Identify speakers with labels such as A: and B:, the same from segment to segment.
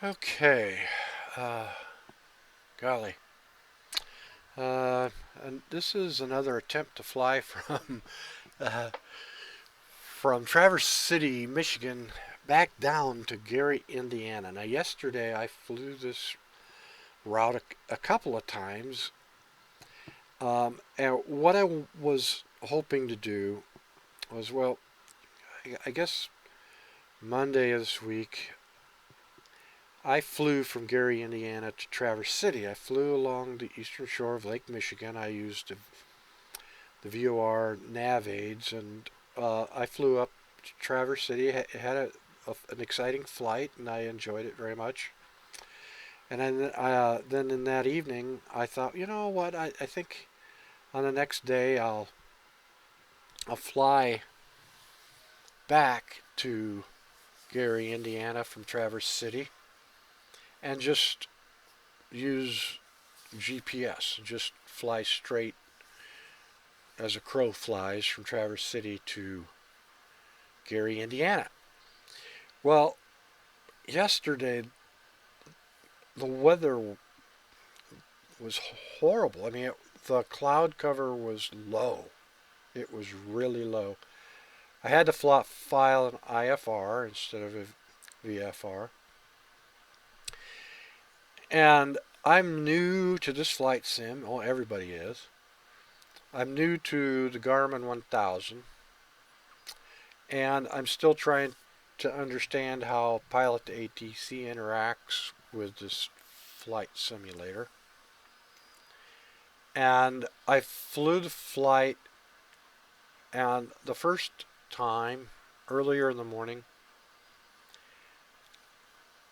A: Okay, uh, golly. And this is another attempt to fly uh, from Traverse City, Michigan, back down to Gary, Indiana. Now, yesterday I flew this route a couple of times, and what I was hoping to do was, well, I guess Monday of this week, I flew from Gary, Indiana to Traverse City. I flew along the eastern shore of Lake Michigan. I used the VOR navaids, and I flew up to Traverse City. It had an exciting flight, and I enjoyed it very much. And then in that evening, I thought, you know what? I think on the next day I'll fly back to Gary, Indiana from Traverse City, and just use GPS. Just fly straight as a crow flies from Traverse City to Gary, Indiana. Well, yesterday the weather was horrible. I mean, the cloud cover was low. It was really low. I had to file an IFR instead of a VFR. And I'm new to this flight sim. Well, everybody is. I'm new to the Garmin 1000. And I'm still trying to understand how Pilot2ATC interacts with this flight simulator. And I flew the flight, and the first time, earlier in the morning,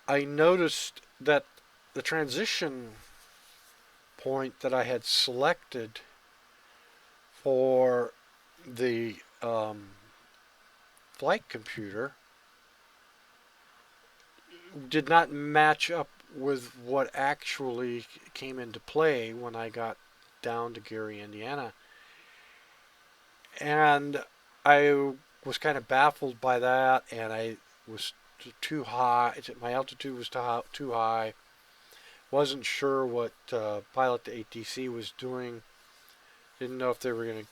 A: I noticed that the transition point that I had selected for the flight computer did not match up with what actually came into play when I got down to Gary, Indiana. And I was kind of baffled by that, and I was too high. My altitude was too high. Wasn't sure what Pilot2ATC was doing. Didn't know if they were going to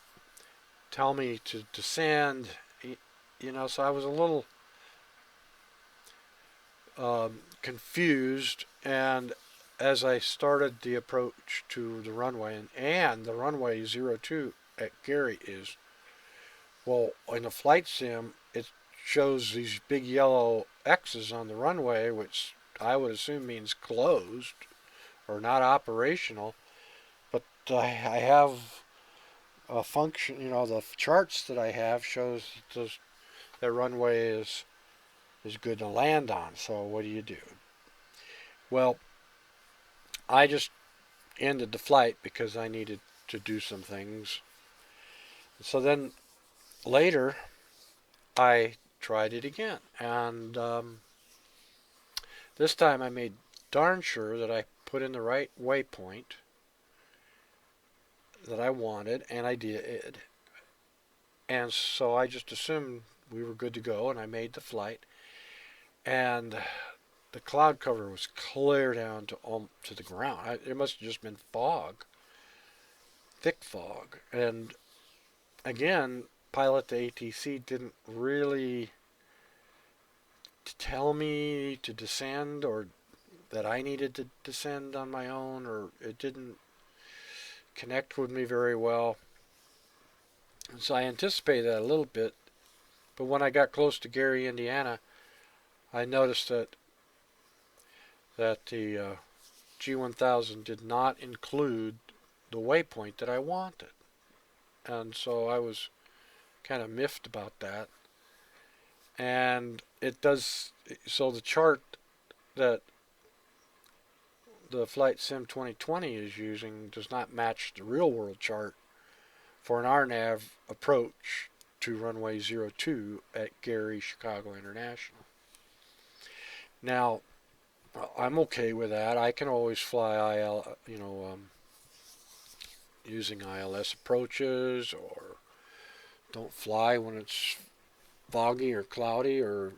A: tell me to descend. So I was a little confused. And as I started the approach to the runway, and the runway 02 at Gary is, well, in a flight sim, it shows these big yellow X's on the runway, which I would assume means closed or not operational. But I have a function, the charts that I have shows that runway is good to land on. So what do you do? Well, I just ended the flight because I needed to do some things. So then later, I tried it again, and this time I made darn sure that I put in the right waypoint that I wanted, and I did. And so I just assumed we were good to go, and I made the flight. And the cloud cover was clear down to the ground. It must have just been fog, thick fog. And again, Pilot2ATC didn't really tell me to descend, or that I needed to descend on my own, or it didn't connect with me very well. And so I anticipated that a little bit, but when I got close to Gary, Indiana, I noticed that the G1000 did not include the waypoint that I wanted. And so I was kind of miffed about that. And it does, so the chart that the Flight Sim 2020 is using does not match the real world chart for an RNAV approach to runway 02 at Gary, Chicago International. Now, I'm okay with that. I can always fly using ILS approaches, or don't fly when it's foggy or cloudy, or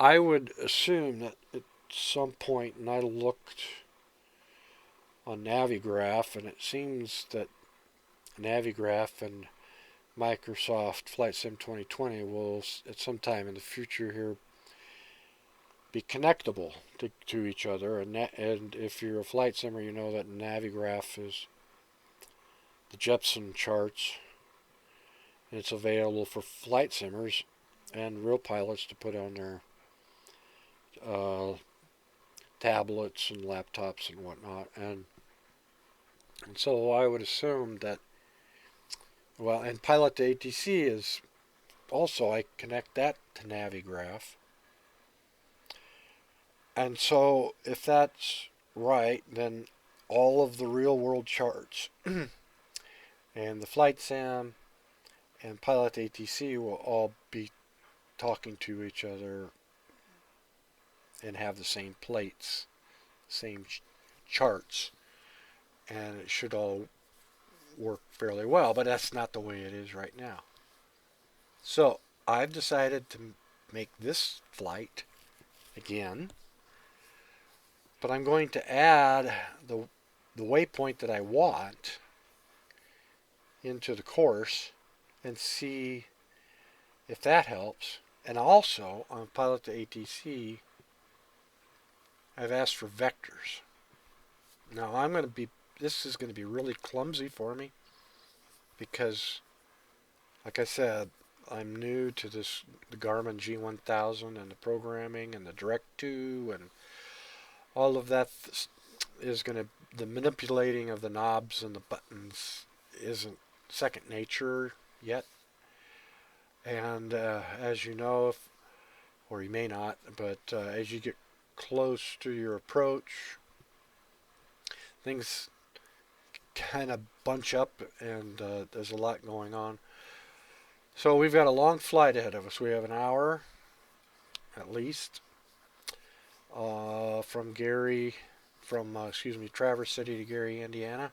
A: I would assume that at some point, and I looked on Navigraph, and it seems that Navigraph and Microsoft Flight Sim 2020 will, at some time in the future here, be connectable to each other. And if you're a flight simmer, you know that Navigraph is the Jepson charts. And it's available for flight simmers and real pilots to put on their tablets and laptops and whatnot. And so I would assume that, well, and Pilot2ATC is also, I connect that to Navigraph. And so if that's right, then all of the real world charts and the flight sim and Pilot2ATC will all be talking to each other and have the same plates, same charts, and it should all work fairly well, but that's not the way it is right now. So I've decided to make this flight again, but I'm going to add the waypoint that I want into the course and see if that helps. And also on Pilot2ATC, I've asked for vectors. Now this is going to be really clumsy for me because, like I said, I'm new to the Garmin G1000 and the programming and the Direct2 and all of that is going to, the manipulating of the knobs and the buttons isn't second nature yet. And as you know, or you may not, but as you get close to your approach, things kind of bunch up and there's a lot going on. So we've got a long flight ahead of us. We have an hour at least from Traverse City to Gary, Indiana.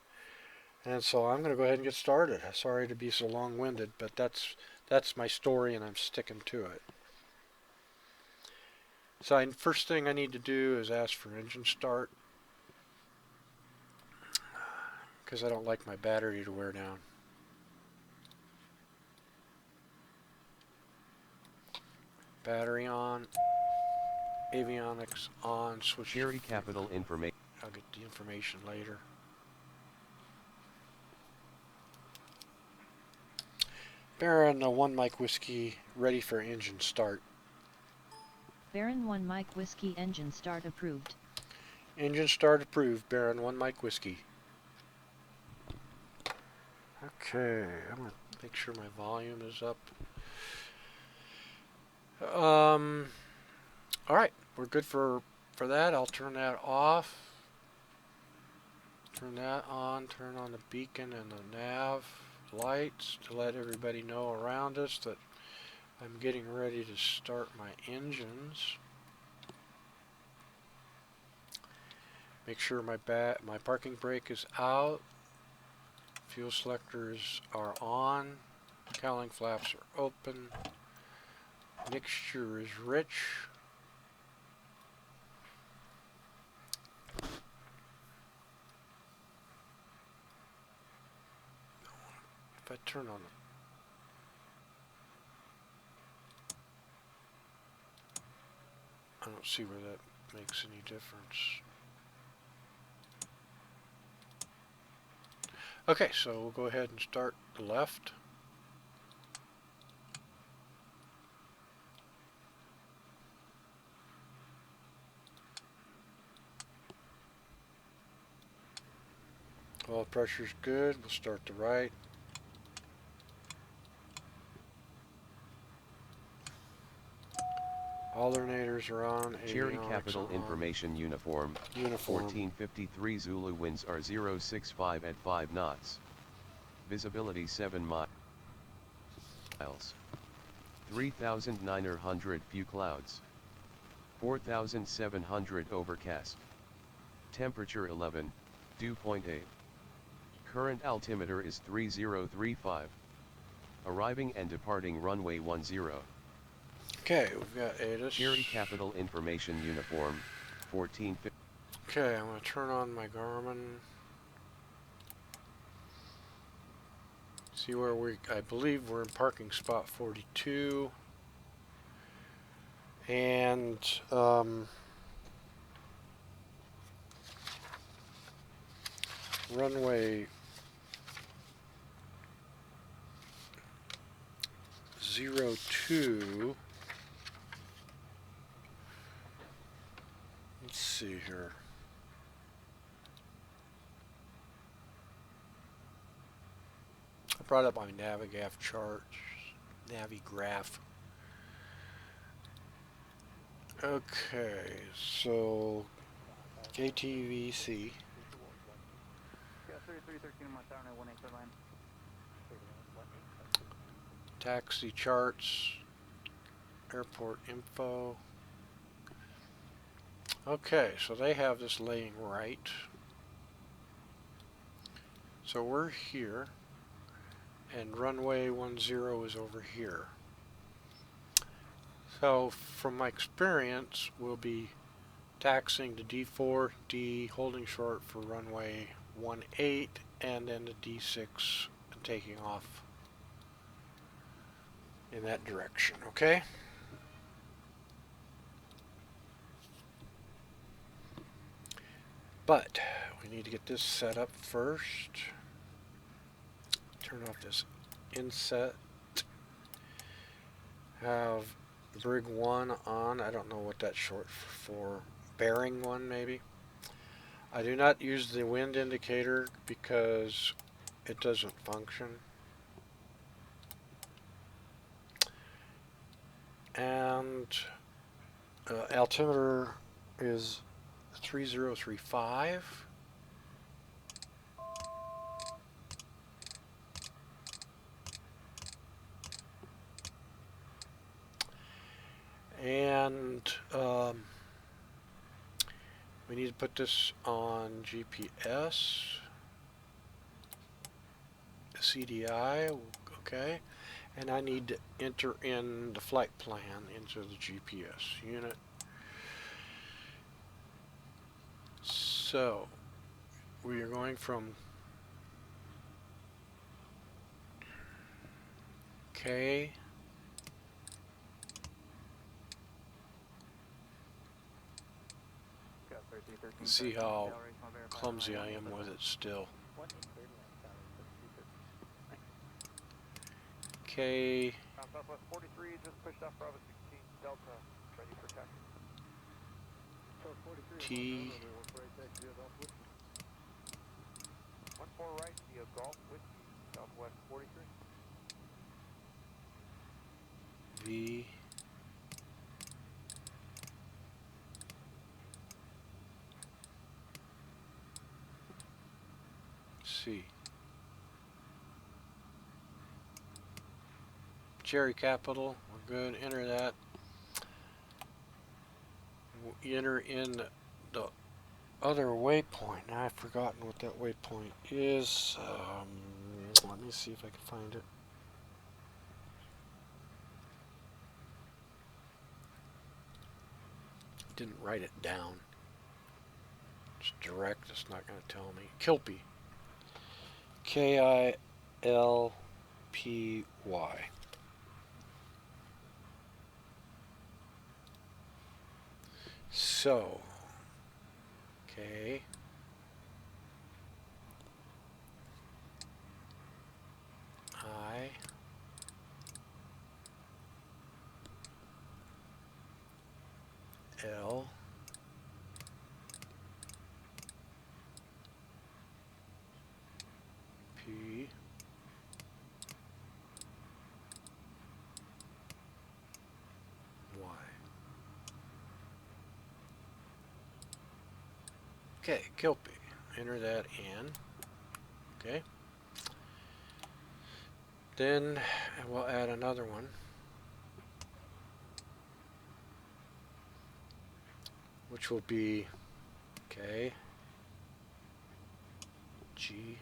A: And so I'm going to go ahead and get started. Sorry to be so long-winded, but that's my story and I'm sticking to it. So first thing I need to do is ask for engine start because I don't like my battery to wear down. Battery on, avionics on, switch.
B: Gary Capital information.
A: I'll get the information later. Baron 1 Mike Whiskey, ready for engine start.
C: Baron 1 Mike Whiskey, engine start approved.
A: Engine start approved, Baron 1 Mike Whiskey. Okay, I'm going to make sure my volume is up. Alright, we're good for that. I'll turn that off. Turn that on, turn on the beacon and the nav lights to let everybody know around us that I'm getting ready to start my engines. Make sure my parking brake is out. Fuel selectors are on. Cowling flaps are open. Mixture is rich. If I turn on I don't see where that makes any difference. Okay, so we'll go ahead and start the left. Oil pressure's good. We'll start the right. Alternators are on.
B: Cherry Capital Information Uniform. 1453 Zulu winds are 065 at 5 knots. Visibility 7 miles. 3,900 few clouds. 4,700 overcast. Temperature 11, dew point 8. Current altimeter is 3035. Arriving and departing runway 10.
A: Okay, we've got ATIS.
B: Cherry Capital Information Uniform, 1450.
A: Okay, I'm going to turn on my Garmin. See where I believe we're in parking spot 42. And, runway 02. Let's see here. I brought up my Navigraph charts. Navigraph. Okay, so KTVC. Taxi charts. Airport info. Okay, so they have this laying right. So we're here, and runway 10 is over here. So from my experience, we'll be taxiing to D4, D, holding short for runway 18, and then to D6 and taking off in that direction, okay? But we need to get this set up first. Turn off this inset. Have brig 1 on. I don't know what that's short for. Bearing 1 maybe. I do not use the wind indicator because it doesn't function. And altimeter is 3035. And we need to put this on GPS, CDI, okay, and I need to enter in the flight plan into the GPS unit. So we are going from K see how clumsy I am with it still. K
D: Southwest 43 just pushed off Bravo 16 Delta, ready for taxi.
A: T
D: 14 right via Golf Whiskey, Southwest 43.
A: V C. Cherry Capital, we're good. Enter that. We'll enter in the other waypoint. Now I've forgotten what that waypoint is. Let me see if I can find it. Didn't write it down. It's direct. It's not going to tell me. KILPY. KILPY. So, okay. I L P Y. Okay, KILPY. Enter that in. Okay. Then we'll add another one. Which will be K G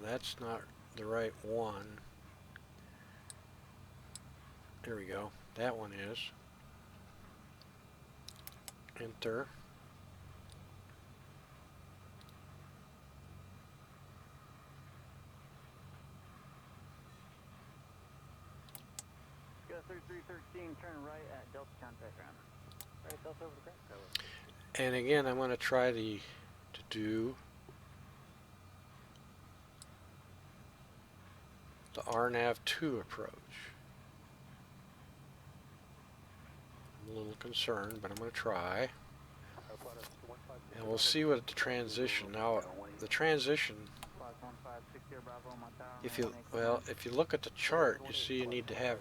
A: that's not the right one. There we go. That one is. Enter.
E: Go 3313, turn right at Delta contact ground. Right, Delta over the ground.
A: And again, I'm going to try to do the RNAV2 approach. I'm a little concerned, but I'm going to try. And we'll see what the transition. Now, the transition, if you look at the chart, you see you need to have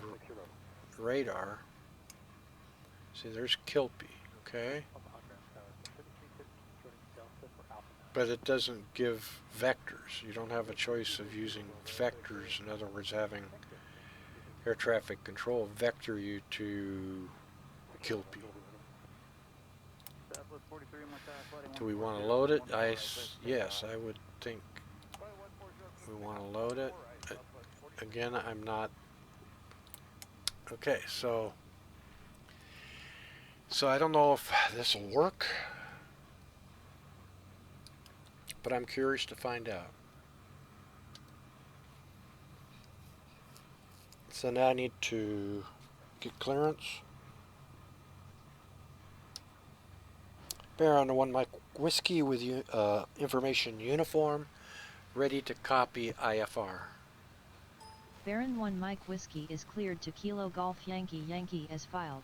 A: radar. See, there's KILPY, okay? But it doesn't give vectors. You don't have a choice of using vectors. In other words, having air traffic control vector you to KILPY. Do we want to load it? Yes, I would think we want to load it. Again, I'm not. Okay, so I don't know if this will work, but I'm curious to find out. So now I need to get clearance. Bear on the 1 Mike Whiskey with information uniform, ready to copy IFR.
C: Baron 1 Mike Whiskey is cleared to Kilo Golf Yankee Yankee as filed.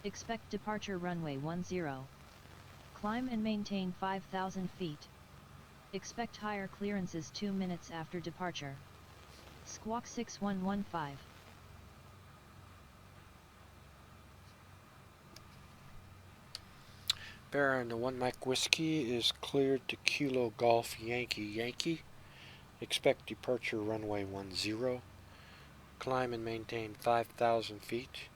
C: Expect departure runway 10. Climb and maintain 5,000 feet. Expect higher clearances 2 minutes after departure. Squawk 6115.
A: Baron, the 1 Mike Whiskey is cleared to Kilo Golf Yankee Yankee. Expect departure runway 10. Climb and maintain 5,000 feet.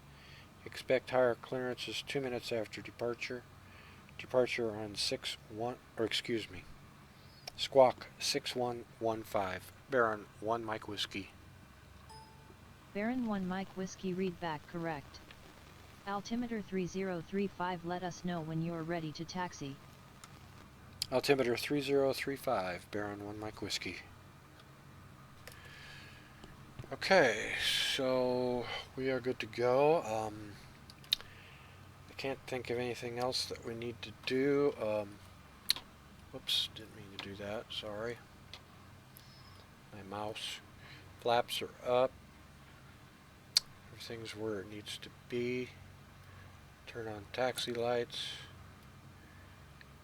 A: Expect higher clearances 2 minutes after departure. Departure on Squawk 6115. Baron 1 Mike Whiskey.
C: Baron 1 Mike Whiskey, read back correct. Altimeter 3035, let us know when you're ready to taxi.
A: Altimeter 3035, Baron 1 Mike Whiskey. Okay, so we are good to go. I can't think of anything else that we need to do. Whoops, didn't mean to do that, sorry. My mouse flaps are up. Everything's where it needs to be. Turn on taxi lights.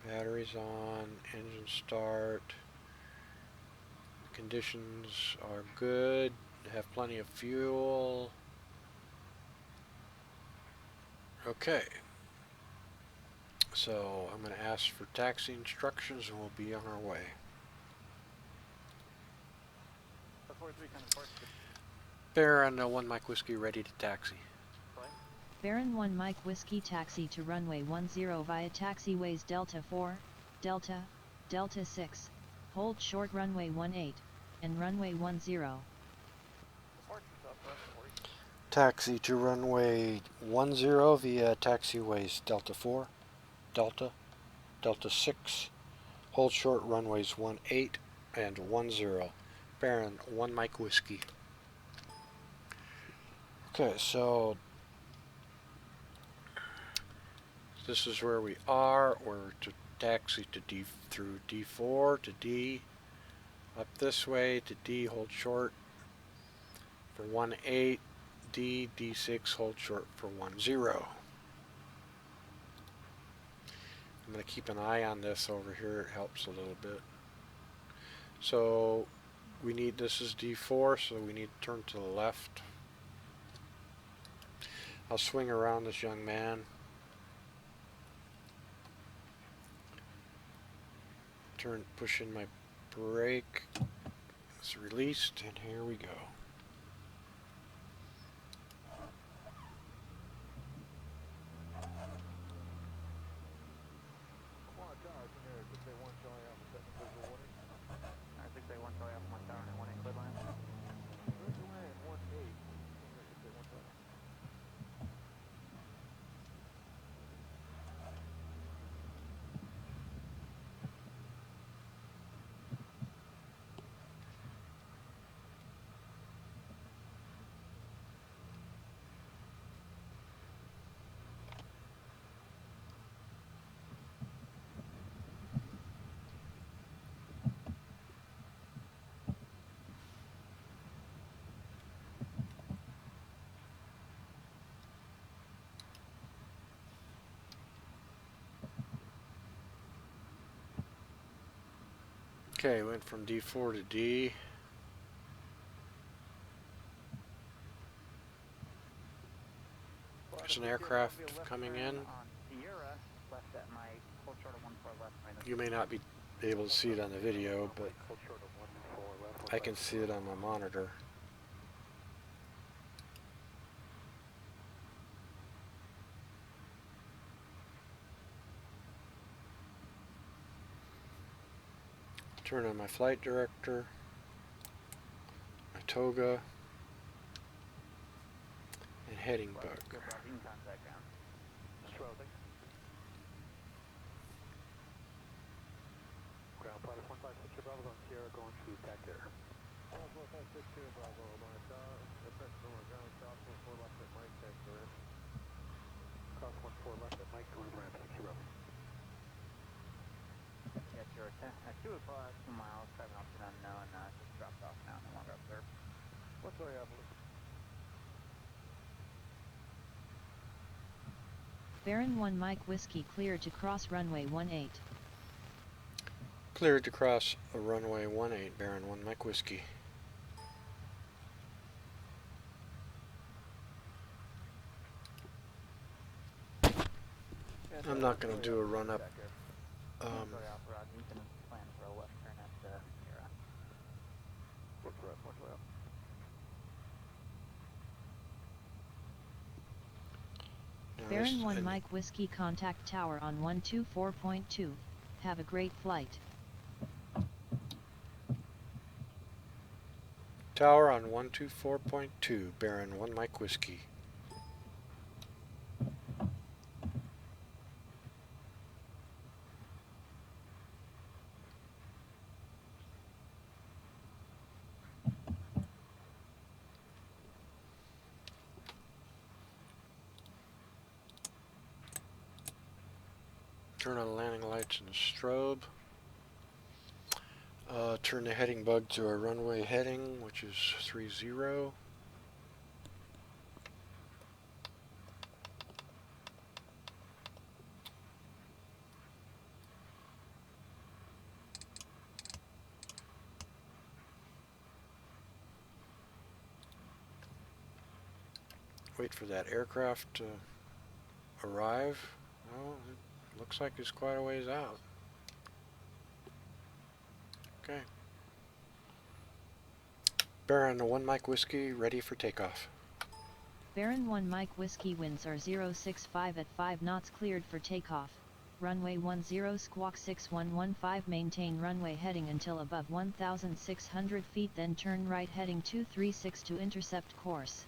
A: Batteries on. Engine start. Conditions are good. Have plenty of fuel. Okay. So I'm going to ask for taxi instructions and we'll be on our way. Baron 1 Mike Whiskey, ready to taxi.
C: Baron 1 Mike Whiskey, taxi to runway 10 via taxiways Delta 4, Delta, Delta 6, hold short runway 18, and runway 10.
A: Taxi to runway 10 via taxiways Delta 4, Delta, Delta 6, hold short runways 18 and 10. Baron 1 Mike Whiskey. Okay, so this is where we are. We're to taxi to D through D4 to D, up this way to D, hold short for 18, D, D6, hold short for 10. I'm going to keep an eye on this over here. It helps a little bit. So we need, this is D4, so we need to turn to the left. I'll swing around this young man. Push in my brake. It's released, and here we go. Okay, went from D4 to D. There's an aircraft coming in.
E: On Sierra, left at my hold short of 14 left.
A: You may not be able to see it on the video, but I can see it on my monitor. Turn on my flight director, my toga, and heading bug.
D: Ground Pilot 156 Bravo on Sierra going to TAC Air. 156 Bravo, my FS ground south 14 left at Mike, TAC Air. Cross 14 left at Mike, going to ramp 60 Bravo.
E: Yes, you're at 2 o'clock, 2 miles, 7 up to unknown, just dropped off now, no longer observed.
D: What's the way up?
C: Baron 1 Mike Whiskey cleared to cross runway 18.
A: Cleared to cross a runway 18, Baron 1 Mike Whiskey. I'm not going to do a run up.
E: You can plan for a left turn at Sierra.
D: What's the way up?
C: Baron 1 Mike Whiskey contact tower on 124.2. Have a great flight.
A: Tower on 124.2, Baron 1 Mike Whiskey. Turn on the landing lights and the strobe. Turn the heading bug to our runway heading, which is 30. Wait for that aircraft to arrive. Well, it looks like it's quite a ways out. Okay. Baron 1 Mike Whiskey, ready for takeoff.
C: Baron 1 Mike Whiskey winds are 065 at 5 knots cleared for takeoff. Runway 10 squawk 6115 maintain runway heading until above 1,600 feet then turn right heading 236 to intercept course.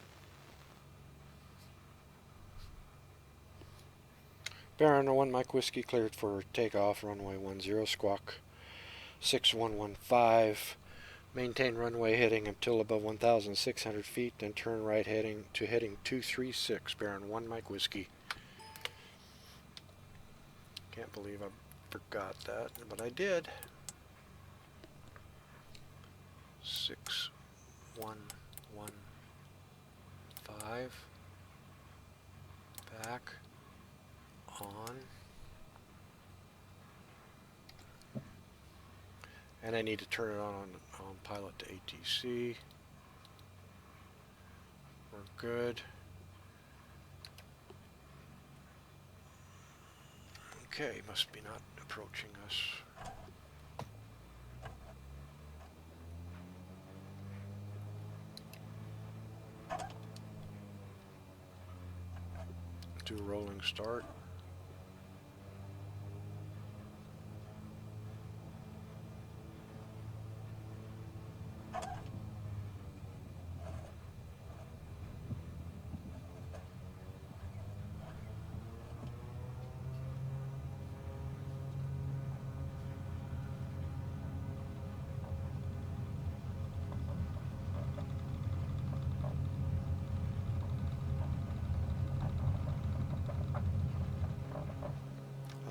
A: Baron 1 Mike Whiskey cleared for takeoff, runway 10 squawk 6115. Maintain runway heading until above 1,600 feet, then turn right heading 236, Baron 1 Mike Whiskey. Can't believe I forgot that, but I did. 6115. Back. On. And I need to turn it on Pilot2ATC. We're good. Okay, must be not approaching us. Do a rolling start.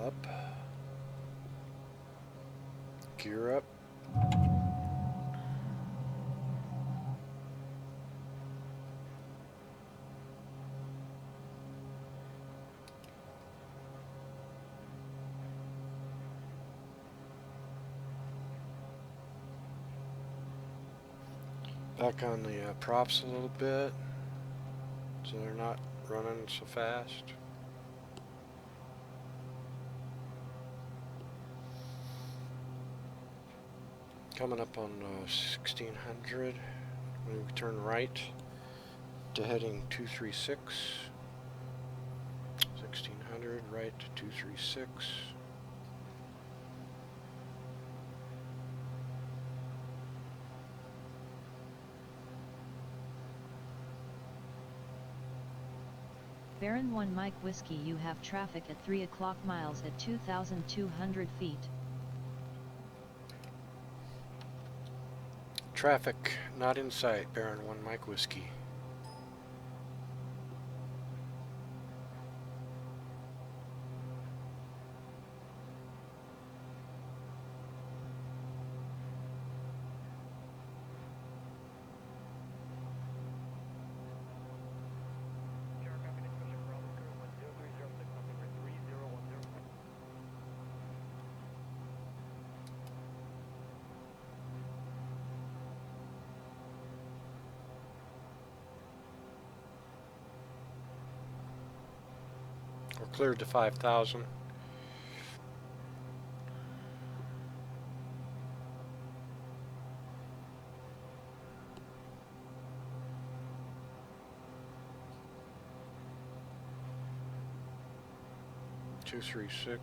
A: Up. Gear up. Back on the props a little bit, so they're not running so fast. Coming up on 1600, we turn right to heading 236. 1600, right to 236.
C: Baron 1 Mike Whiskey, you have traffic at 3 o'clock miles at 2,200 feet.
A: Traffic not in sight, Baron 1 Mike Whiskey. We're cleared to 5,000. Two, 3, 6.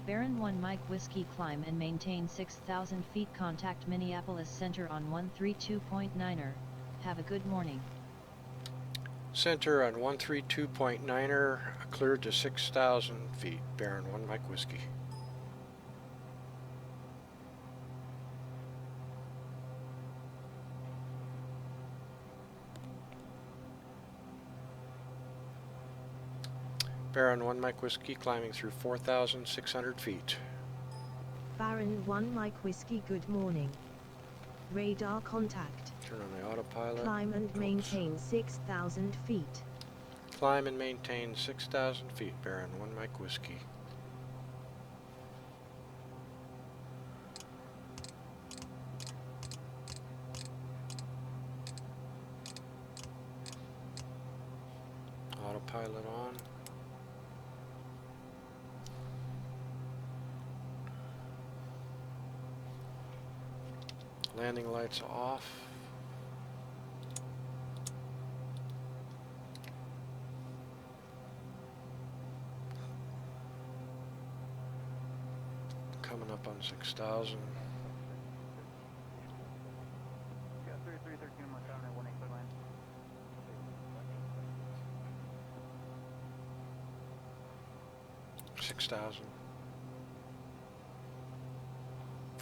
C: Baron 1 Mike Whiskey, climb and maintain 6,000 feet. Contact Minneapolis Center on 132.9er. Have a good morning.
A: Center on 132.9er, cleared to 6,000 feet. Baron 1 Mike Whiskey. Baron 1 Mike Whiskey climbing through 4,600 feet.
F: Baron 1 Mike Whiskey, good morning. Radar contact.
A: Turn on the autopilot.
F: Climb and maintain 6,000 feet.
A: Climb and maintain 6,000 feet. Baron 1 Mike Whiskey. Autopilot on. Landing lights off. Coming up on 6,000.
E: Yeah, 3313 Montana, 18 clear line.
A: 6,000.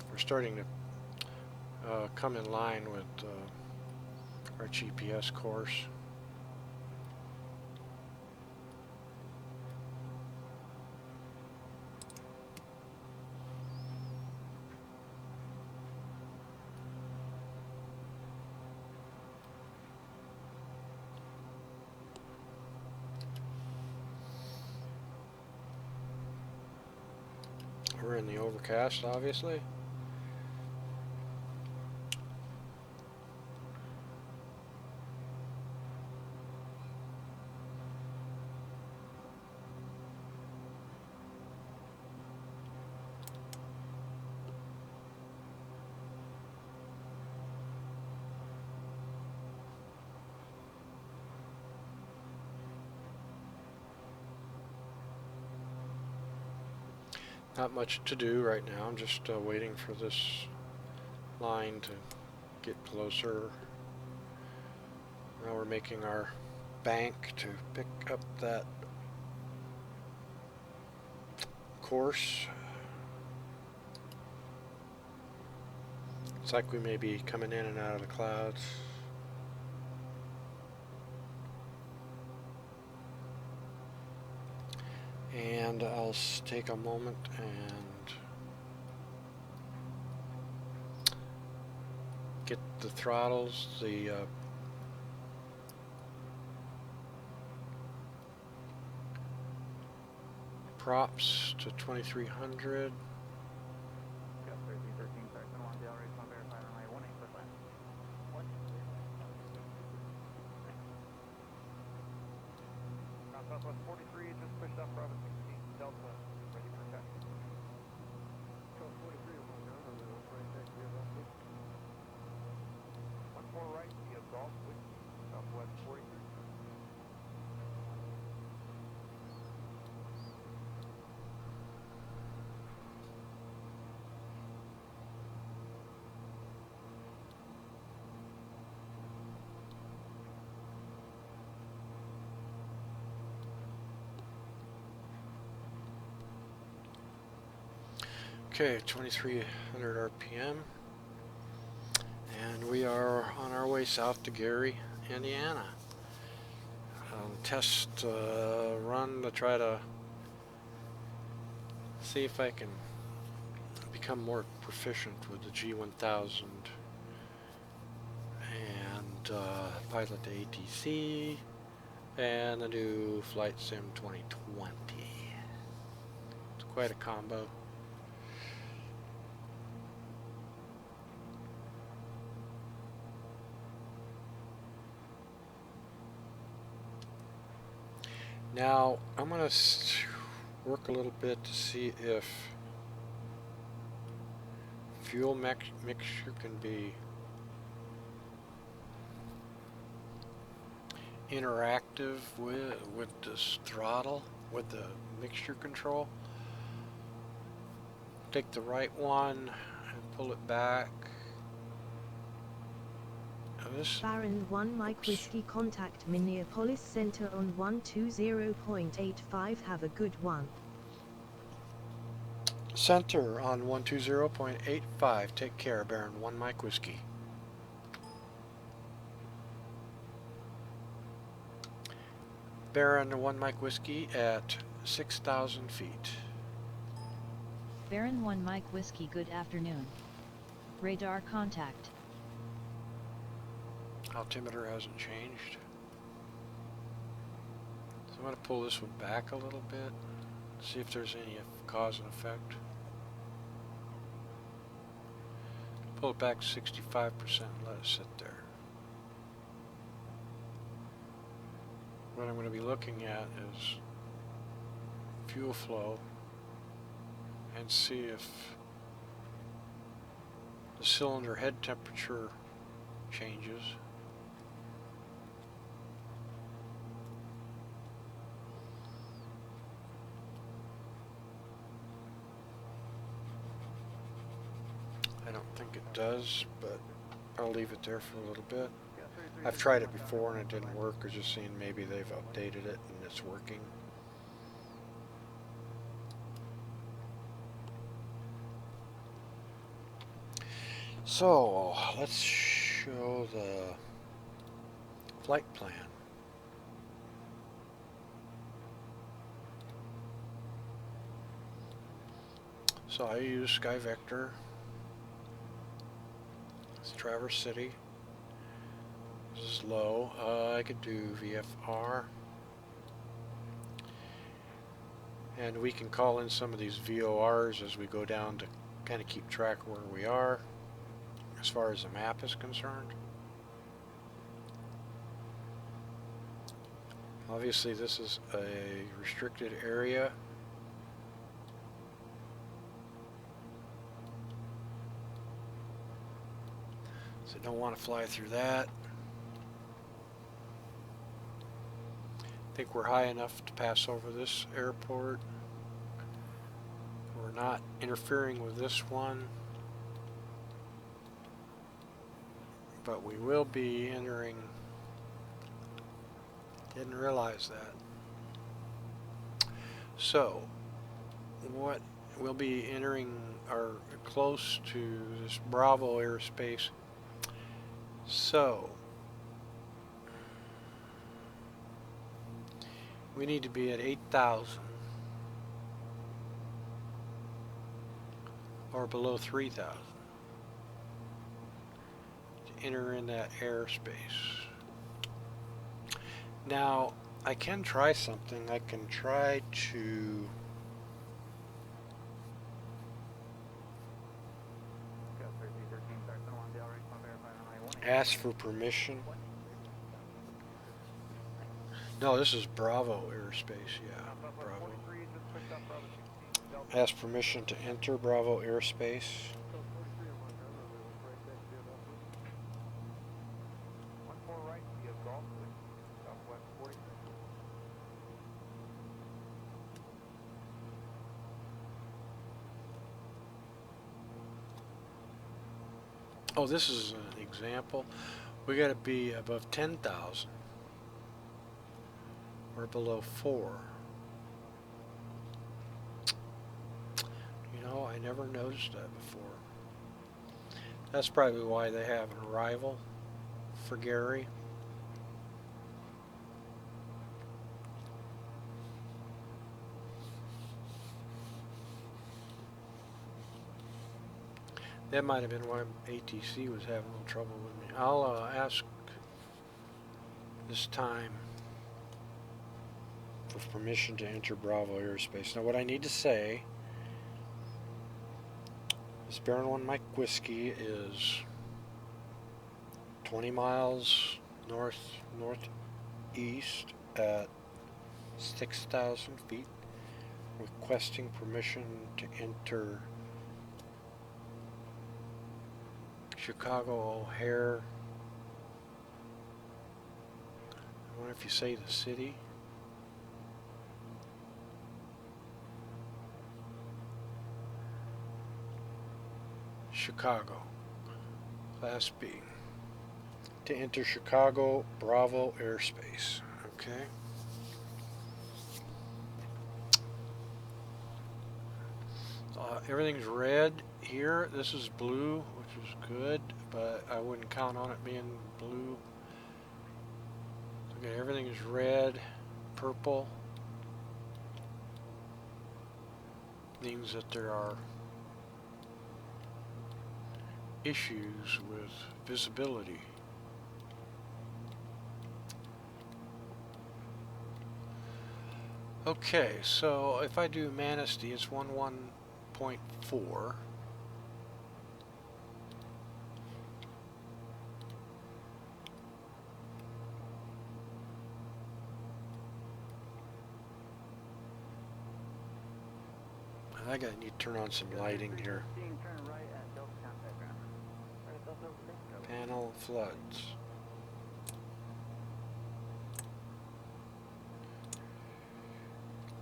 A: We're starting to come in line with our GPS course. We're in the overcast, obviously. Not much to do right now. I'm just waiting for this line to get closer. Now we're making our bank to pick up that course. Looks like we may be coming in and out of the clouds. And I'll take a moment and get the throttles, the props to 2300.
E: Yeah, 3313, sorry, 1 Del Rey, 1 verify runway 18 clear line. Southwest 43, just pushed off Bravo 16, Delta, ready for check.
D: South 43 on my ground, I'm going to right check here, left
E: 14 right, via Golf, Whiskey, Southwest 43.
A: Okay, 2300 RPM, and we are on our way south to Gary, Indiana. Test run to try to see if I can become more proficient with the G1000 and Pilot2ATC and the new Flight Sim 2020. It's quite a combo. Now, I'm going to work a little bit to see if fuel mixture can be interactive with this throttle, with the mixture control. Take the right one and pull it back.
F: Baron 1 Mike Whiskey, contact Minneapolis Center on 120.85. Have a good one.
A: Center on 120.85. Take care, Baron 1 Mike Whiskey. Baron 1 Mike Whiskey at 6,000 feet.
C: Baron 1 Mike Whiskey, good afternoon. Radar contact.
A: Altimeter hasn't changed. So I'm going to pull this one back a little bit, see if there's any cause and effect. Pull it back 65% and let it sit there. What I'm going to be looking at is fuel flow and see if the cylinder head temperature changes. I don't think it does, but I'll leave it there for a little bit. I've tried it before and it didn't work. I was just seeing maybe they've updated it and it's working. So let's show the flight plan. So I use Sky Vector. It's Traverse City. This is low. I could do VFR. And we can call in some of these VORs as we go down to kind of keep track of where we are as far as the map is concerned. Obviously this is a restricted area. So don't want to fly through that. I think we're high enough to pass over this airport. We're not interfering with this one, but we will be entering. Didn't realize that. So what we'll be entering are close to this Bravo airspace. So we need to be at 8,000 or below 3,000 to enter in that airspace. Now I can try something. I can try to ask for permission No, this is Bravo Airspace, yeah, Bravo. Ask permission to enter Bravo Airspace. Oh, this is an example. We got to be above 10,000 or below 4. You know, I never noticed that before. That's probably why they have an arrival for Gary. That might have been why ATC was having a little trouble with me. I'll ask this time for permission to enter Bravo Airspace. Now what I need to say is Baron 1 Mike Whiskey is 20 miles northeast at 6,000 feet, requesting permission to enter Chicago O'Hare. I wonder if you say the city. Chicago, Class B. To enter Chicago Bravo Airspace. Okay. Everything's red here. This is blue, which is good, but I wouldn't count on it being blue. Okay, everything is red, purple. Means that there are issues with visibility. Okay, so if I do Manistee, it's 11.4. I gotta need to turn on some lighting here. Panel floods.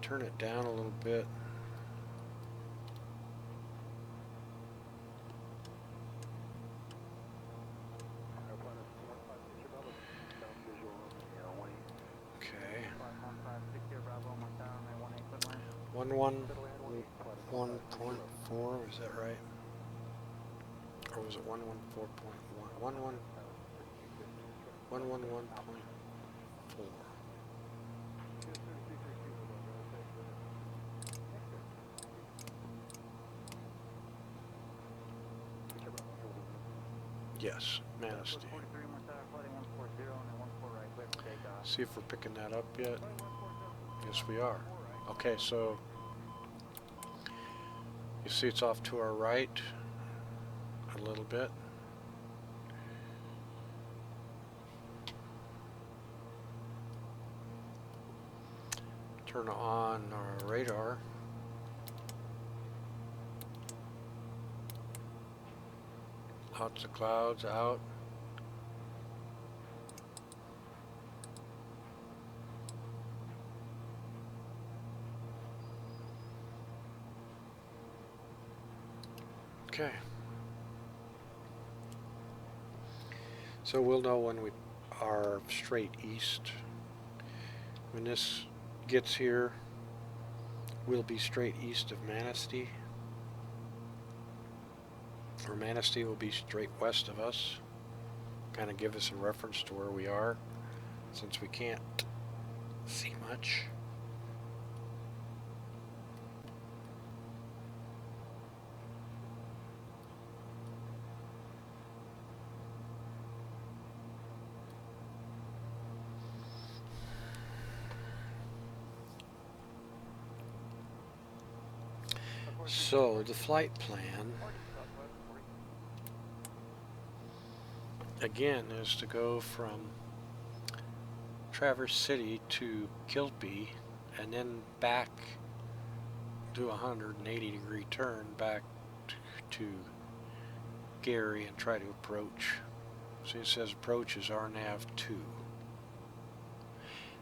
A: Turn it down a little bit. Okay. 111.4, is that right? Or was it 114.1? 111.4. Yes, Manistee. See if we're picking that up yet. Yes, we are. Okay, so you see it's off to our right a little bit. Turn on our radar. Lots of clouds out. Okay. So we'll know when we are straight east. When this gets here, we'll be straight east of Manistee. Or Manistee will be straight west of us. Kind of give us a reference to where we are, since we can't see much. So the flight plan again is to go from Traverse City to KILPY, and then back, do a 180-degree turn back to Gary and try to approach. See, it says approach is RNAV 2.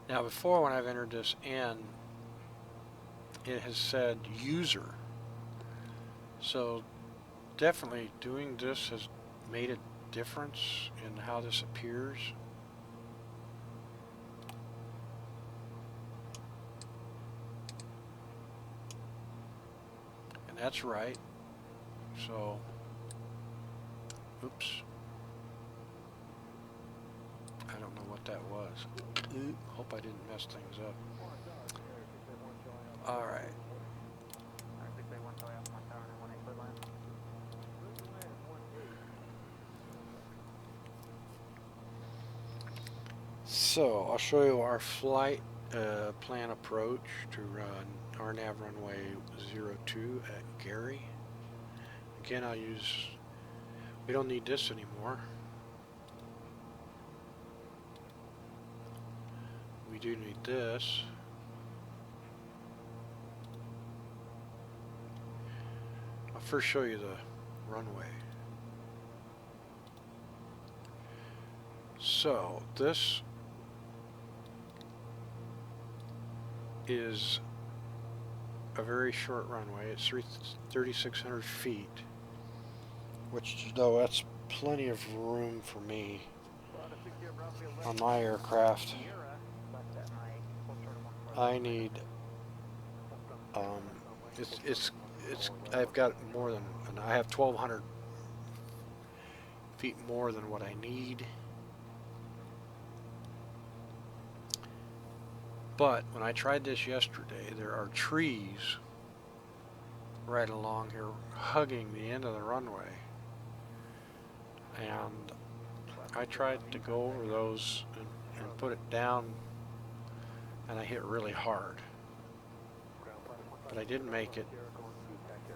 A: Now before, when I've entered this in, it has said user. So definitely doing this has made a difference in how this appears. And that's right. So, oops. I don't know what that was. Hope I didn't mess things up. Alright. So, I'll show you our flight plan approach to run RNAV runway 02 at Gary. Again, we don't need this anymore. We do need this. I'll first show you the runway. So this is a very short runway. It's 3,600 feet, which, though, that's plenty of room for me on my aircraft. I need I've got more than, I have 1,200 feet more than what I need. But when I tried this yesterday, there are trees right along here hugging the end of the runway, and I tried to go over those and put it down, and I hit really hard, but I didn't make it,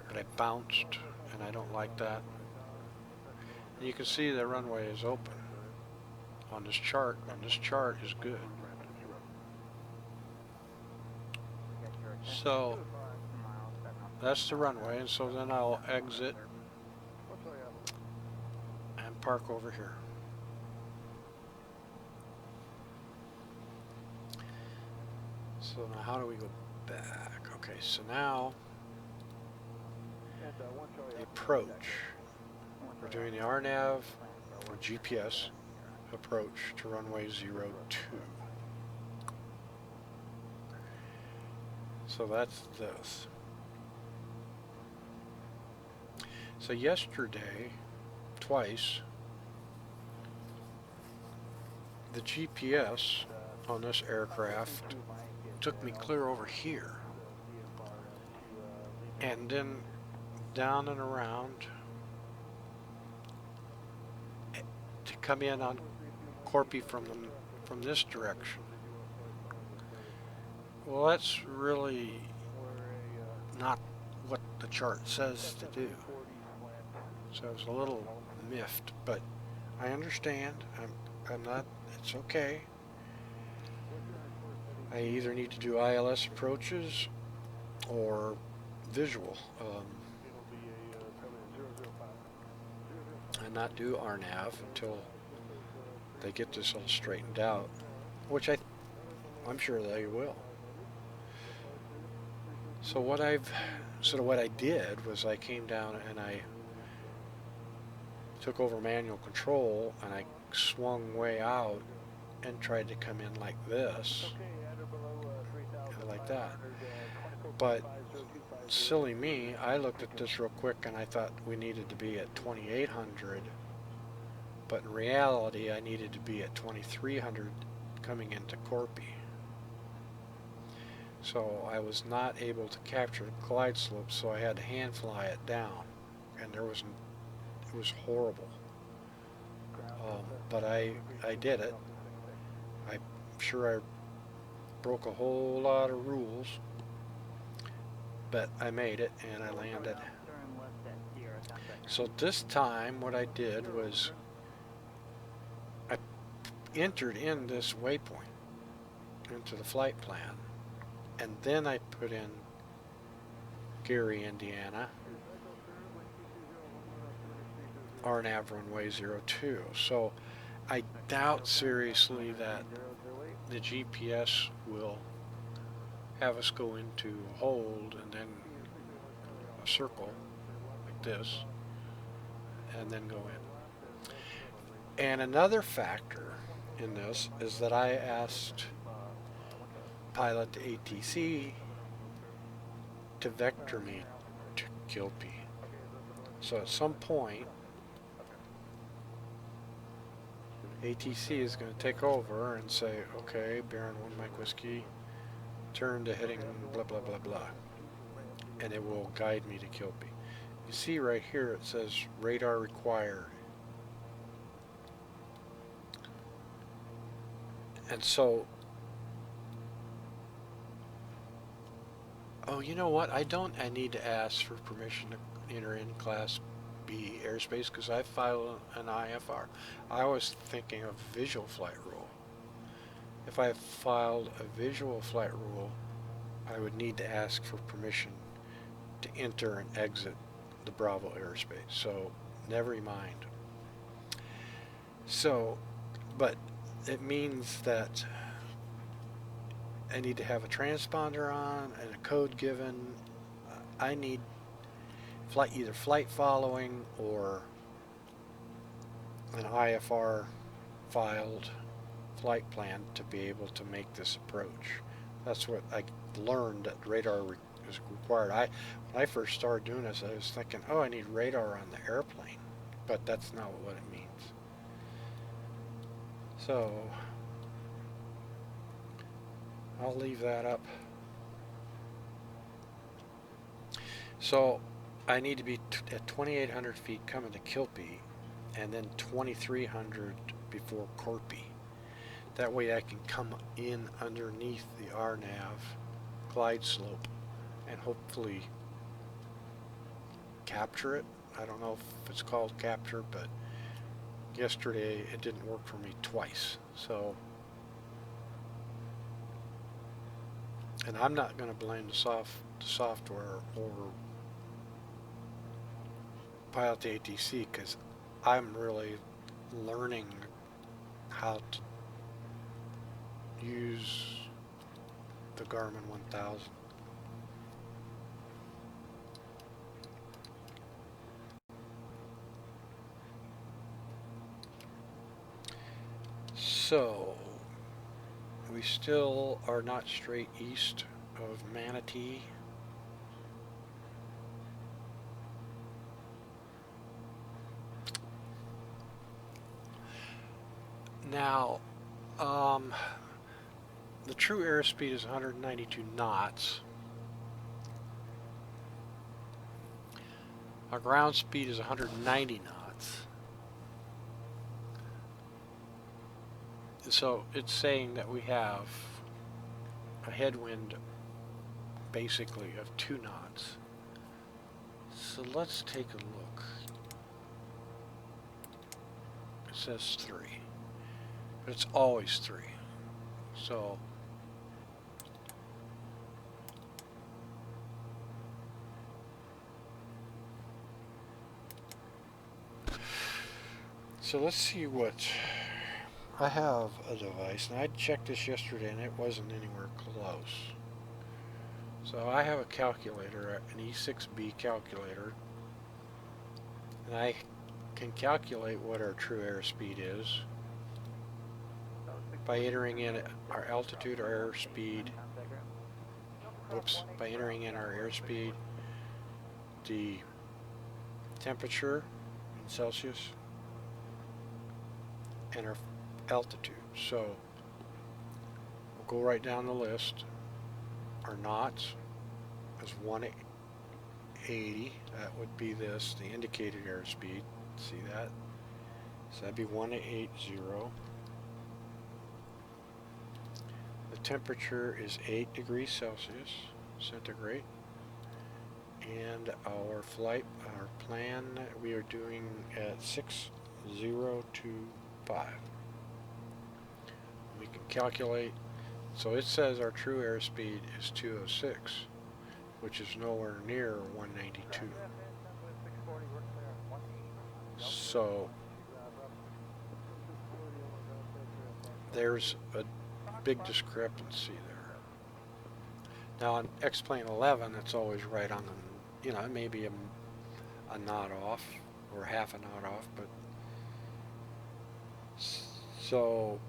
A: but I bounced, and I don't like that. And you can see the runway is open on this chart, and this chart is good. So that's the runway, and so then I'll exit and park over here. So now how do we go back? Okay, so now the approach. We're doing the RNAV or GPS approach to runway 02. So that's this. So yesterday, twice, the GPS on this aircraft took me clear over here, and then down and around to come in on KILPY from this direction. Well, that's really not what the chart says to do. So I was a little miffed, but I understand. I'm not, it's okay. I either need to do ILS approaches or visual, and not do RNAV until they get this all straightened out, which I'm sure they will. So what I did was I came down and I took over manual control, and I swung way out and tried to come in like this and like that. But silly me, I looked at this real quick and I thought we needed to be at 2,800, but in reality I needed to be at 2,300 coming into KILPY. So I was not able to capture the glide slope, so I had to hand fly it down, and it was horrible. But I did it. I'm sure I broke a whole lot of rules, but I made it and I landed. So this time what I did was I entered in this waypoint, into the flight plan. And then I put in Gary, Indiana, RNAV runway 02. So I doubt seriously that the GPS will have us go into a hold and then a circle like this and then go in. And another factor in this is that I asked Pilot2ATC to vector me to KILPY. So at some point ATC is going to take over and say, okay, Baron 1 Mike Whiskey, turn to heading blah blah blah blah, and it will guide me to KILPY. You see right here it says radar required, and so, oh, you know what, I need to ask for permission to enter in Class B airspace because I filed an IFR. I was thinking of visual flight rule. If I filed a visual flight rule, I would need to ask for permission to enter and exit the Bravo airspace. So never mind. So, but it means that I need to have a transponder on and a code given. I need either flight following or an IFR filed flight plan to be able to make this approach. That's what I learned, that radar is required. When I first started doing this, I was thinking, oh, I need radar on the airplane, but that's not what it means. So I'll leave that up. So I need to be at 2,800 feet coming to KILPY, and then 2,300 before KILPY. That way I can come in underneath the RNAV glide slope and hopefully capture it. I don't know if it's called capture, but yesterday it didn't work for me twice. So, and I'm not going to blame the software over Pilot2ATC because I'm really learning how to use the Garmin 1000. So we still are not straight east of Manatee. Now, the true airspeed is 192 knots. Our ground speed is 190 knots. So it's saying that we have a headwind basically of 2 knots. So let's take a look. It says 3, but it's always 3. So let's see what I have. A device, and I checked this yesterday and it wasn't anywhere close. So I have a calculator, an E6B calculator, and I can calculate what our true airspeed is by entering in our altitude, our airspeed, by entering in our airspeed, the temperature in Celsius, and our altitude. So we'll go right down the list. Our knots is 180. That would be this, the indicated airspeed. See that? So that'd be 180. The temperature is 8 degrees Celsius, centigrade. And our plan, we are doing at 6025. We can calculate So it says our true airspeed is 206, which is nowhere near 192. So there's a big discrepancy there. Now on X-Plane 11, it's always right on the, you know, it may be a knot off or half a knot off, but so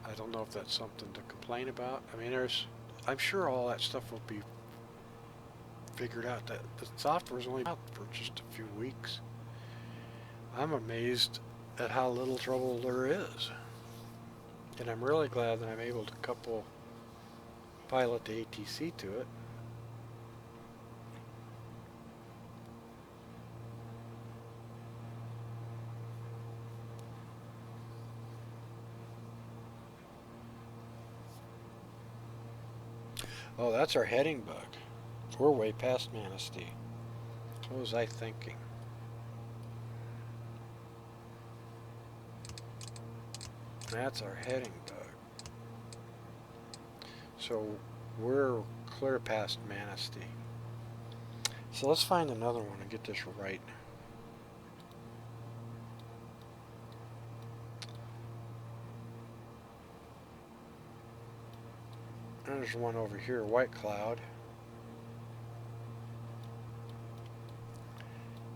A: I don't know if that's something to complain about. I mean, I'm sure all that stuff will be figured out. That the software's only out for just a few weeks. I'm amazed at how little trouble there is. And I'm really glad that I'm able to couple Pilot2ATC to it. Oh, that's our heading bug. We're way past Manistee. What was I thinking? That's our heading bug. So we're clear past Manistee. So let's find another one and get this right. There's one over here, White Cloud.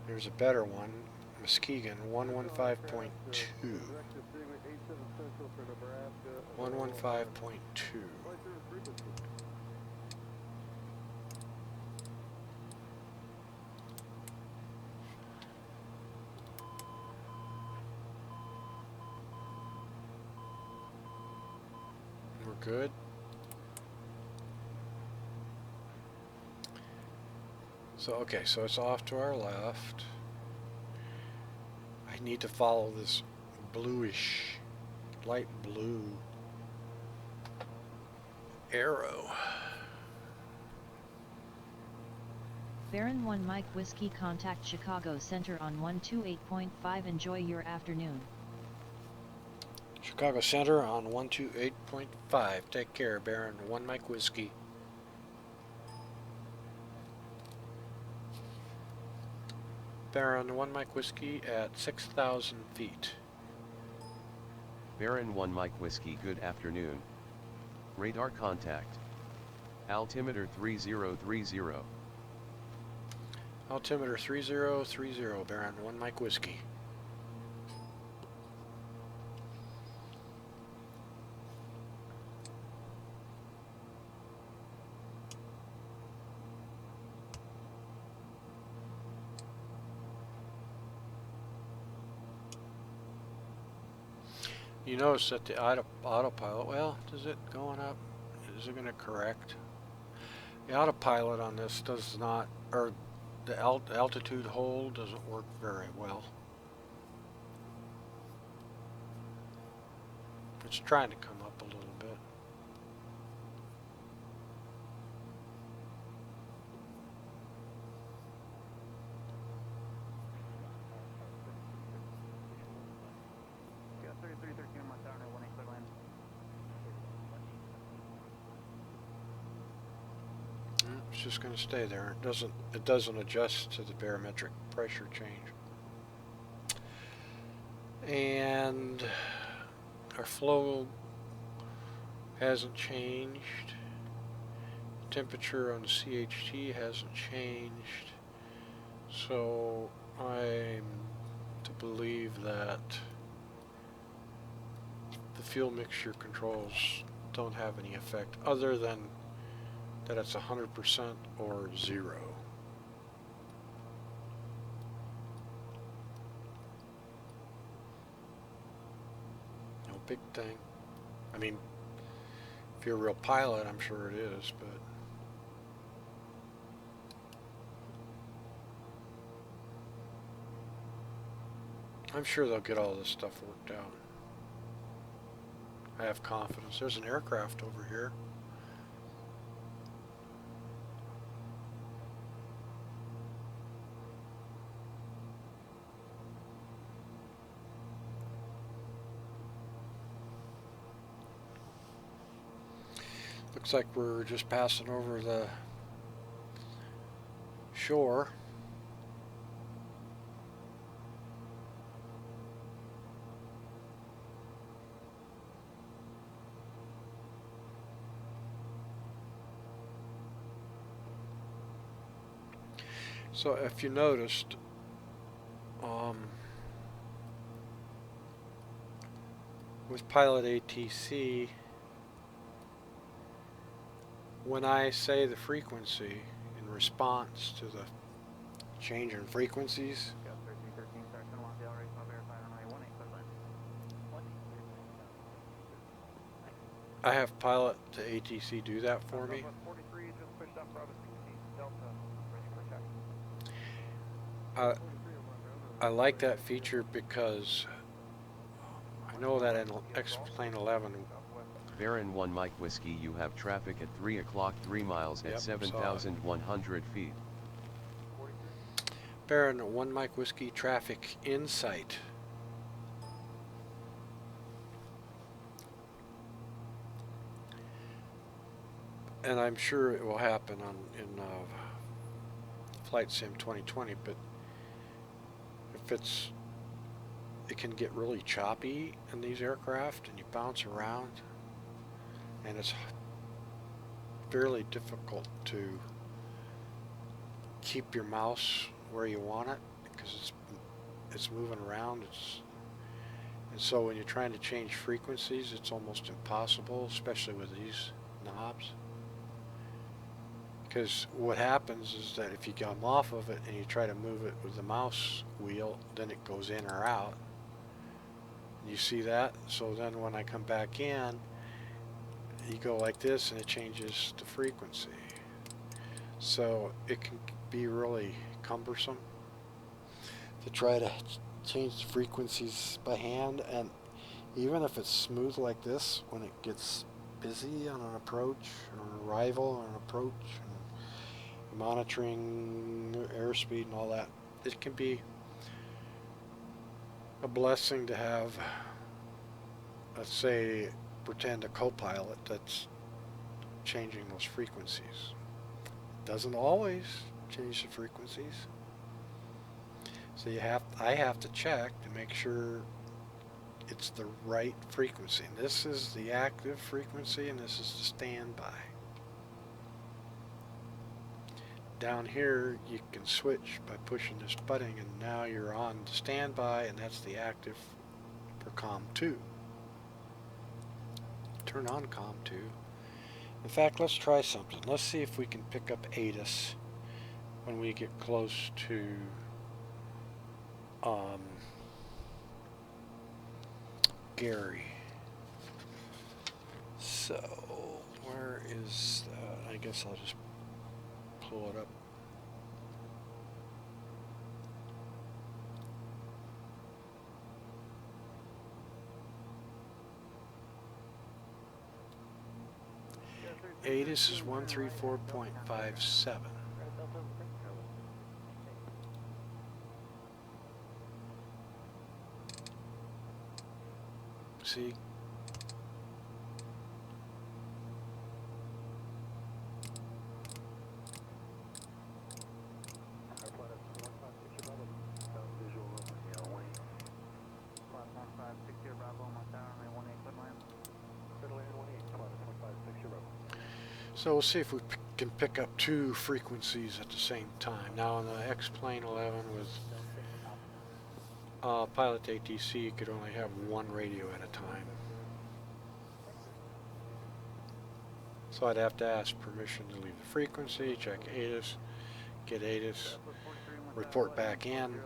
A: There's a better one, Muskegon, 115.2. 115.2. We're good. So, okay, so it's off to our left. I need to follow this bluish, light blue arrow.
C: Baron 1 Mike Whiskey, contact Chicago Center on 128.5. Enjoy your afternoon.
A: Chicago Center on 128.5. Take care, Baron 1 Mike Whiskey. Baron 1 Mike Whiskey at 6,000 feet.
B: Baron 1 Mike Whiskey, good afternoon. Radar contact. Altimeter 3030.
A: Altimeter 3030, Baron 1 Mike Whiskey. You notice that the autopilot, well, is it going up? Is it going to correct? The autopilot on this does not, or the altitude hold doesn't work very well. It's trying to come up a little bit. It's just going to stay there. It doesn't adjust to the barometric pressure change. And our flow hasn't changed. Temperature on the CHT hasn't changed. So I'm to believe that the fuel mixture controls don't have any effect other than that it's 100% or 0. No big thing. I mean, if you're a real pilot, I'm sure it is, but I'm sure they'll get all this stuff worked out. I have confidence. There's an aircraft over here. Looks like we're just passing over the shore. So if you noticed, with Pilot2ATC, when I say the frequency in response to the change in frequencies, I have Pilot2ATC do that for me. I like that feature because I know that in X-Plane 11,
B: Baron 1 Mike Whiskey, you have traffic at 3 o'clock 3 miles at 7,100 feet.
A: Baron 1 Mike Whiskey, traffic in sight. And I'm sure it will happen in Flight Sim 2020, but if it can get really choppy in these aircraft and you bounce around, and it's fairly difficult to keep your mouse where you want it because it's moving around. And so when you're trying to change frequencies, it's almost impossible, especially with these knobs. Because what happens is that if you come off of it and you try to move it with the mouse wheel, then it goes in or out. You see that? So then when I come back in, you go like this and it changes the frequency. So it can be really cumbersome to try to change the frequencies by hand. And even if it's smooth like this, when it gets busy on an approach or an arrival or an approach, and monitoring airspeed and all that, it can be a blessing to have, let's say, pretend a co-pilot that's changing those frequencies. Doesn't always change the frequencies. So I have to check to make sure it's the right frequency. And this is the active frequency and this is the standby. Down here you can switch by pushing this button, and now you're on the standby, and that's the active for COM 2. Turn on COM 2. In fact, let's try something. Let's see if we can pick up ATIS when we get close to Gary. So where is that? I guess I'll just pull it up. ATIS is 134.57. See? So we'll see if we can pick up two frequencies at the same time. Now on the X-Plane 11 with Pilot2ATC, you could only have one radio at a time. So I'd have to ask permission to leave the frequency, check ATIS, get ATIS, report back in.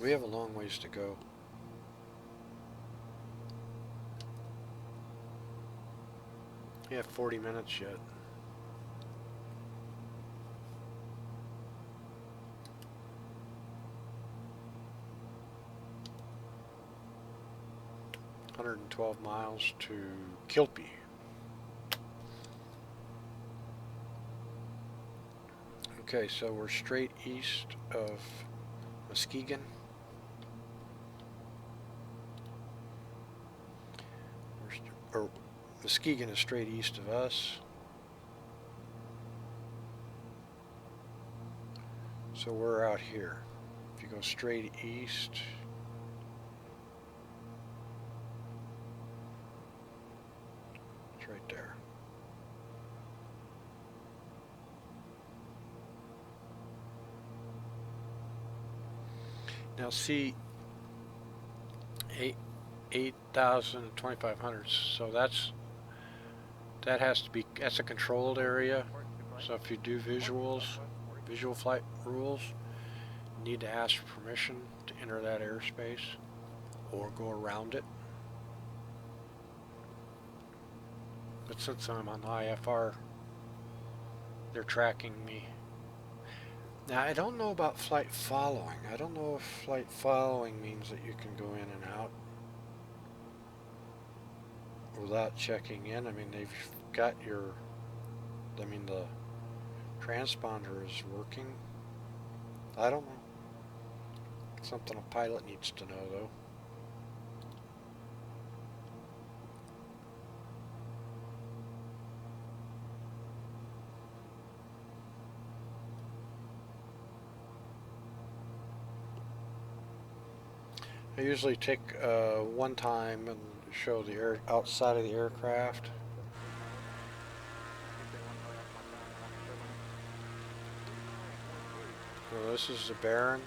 A: We have a long ways to go. We have 40 minutes yet. $112 miles to KILPY. Okay, so we're straight east of Muskegon. Or Muskegon is straight east of us. So we're out here. If you go straight east, it's right there. Now see, 8,000 and 2,500. So that's a controlled area. So if you do visual flight rules, you need to ask permission to enter that airspace or go around it. But since I'm on the IFR, they're tracking me. Now, I don't know about flight following. I don't know if flight following means that you can go in and out without checking in. I mean, they've got the transponder is working. I don't know. It's something a pilot needs to know, though. I usually take one time and show the air outside of the aircraft. So this is the Baron.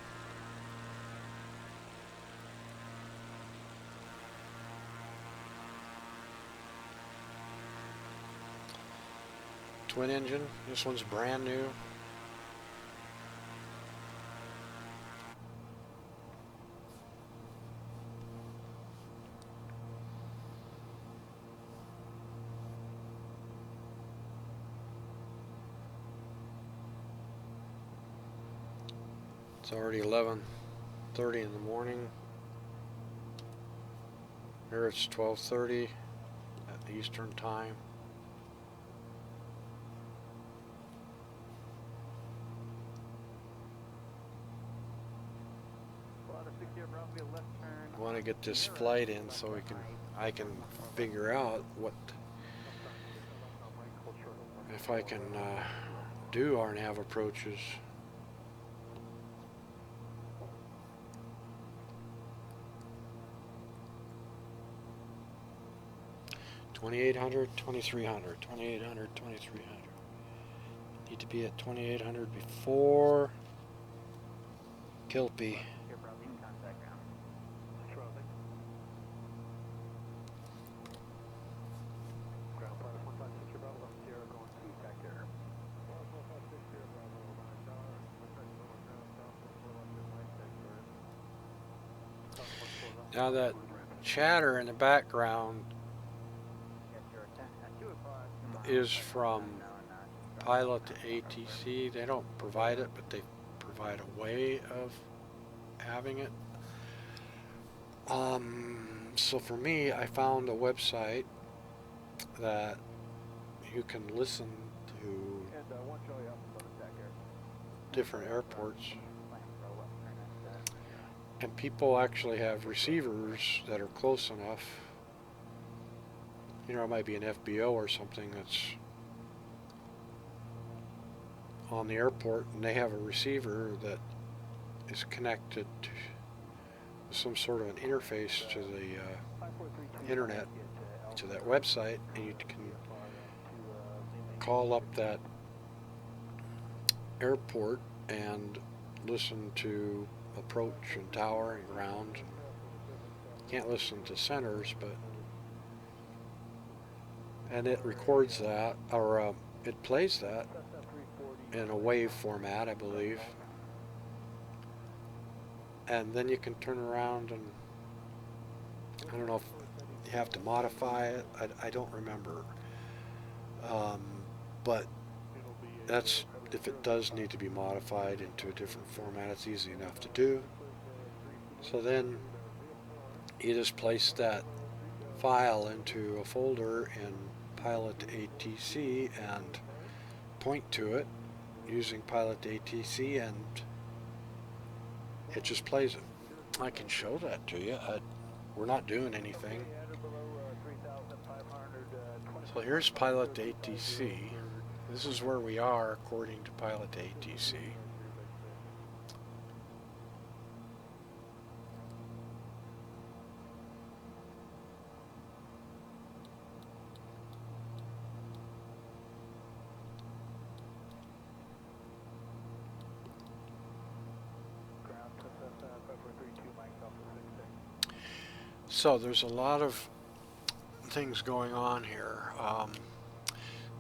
A: Twin engine. This one's brand new. It's already 11:30 in the morning. Here it's 12:30 at the Eastern Time. I want to get this flight in so I can figure out if I can do RNAV approaches. $2,800, $2,300, $2,800, $2,300. Need to be at 2,800 before KILPY. Now that chatter in the background is from Pilot2ATC. They don't provide it, but they provide a way of having it. So for me, I found a website that you can listen to different airports, and people actually have receivers that are close enough. You know, it might be an FBO or something that's on the airport, and they have a receiver that is connected to some sort of an interface to the internet, to that website, and you can call up that airport and listen to approach and tower and ground. Can't listen to centers, but and it records that, or it plays that in a wave format, I believe. And then you can turn around and, I don't know if you have to modify it, I don't remember. But that's, if it does need to be modified into a different format, it's easy enough to do. So then you just place that file into a folder in Pilot2ATC and point to it, using Pilot2ATC, and it just plays it. I can show that to you. We're not doing anything. So here's Pilot2ATC. This is where we are according to Pilot2ATC. So there's a lot of things going on here.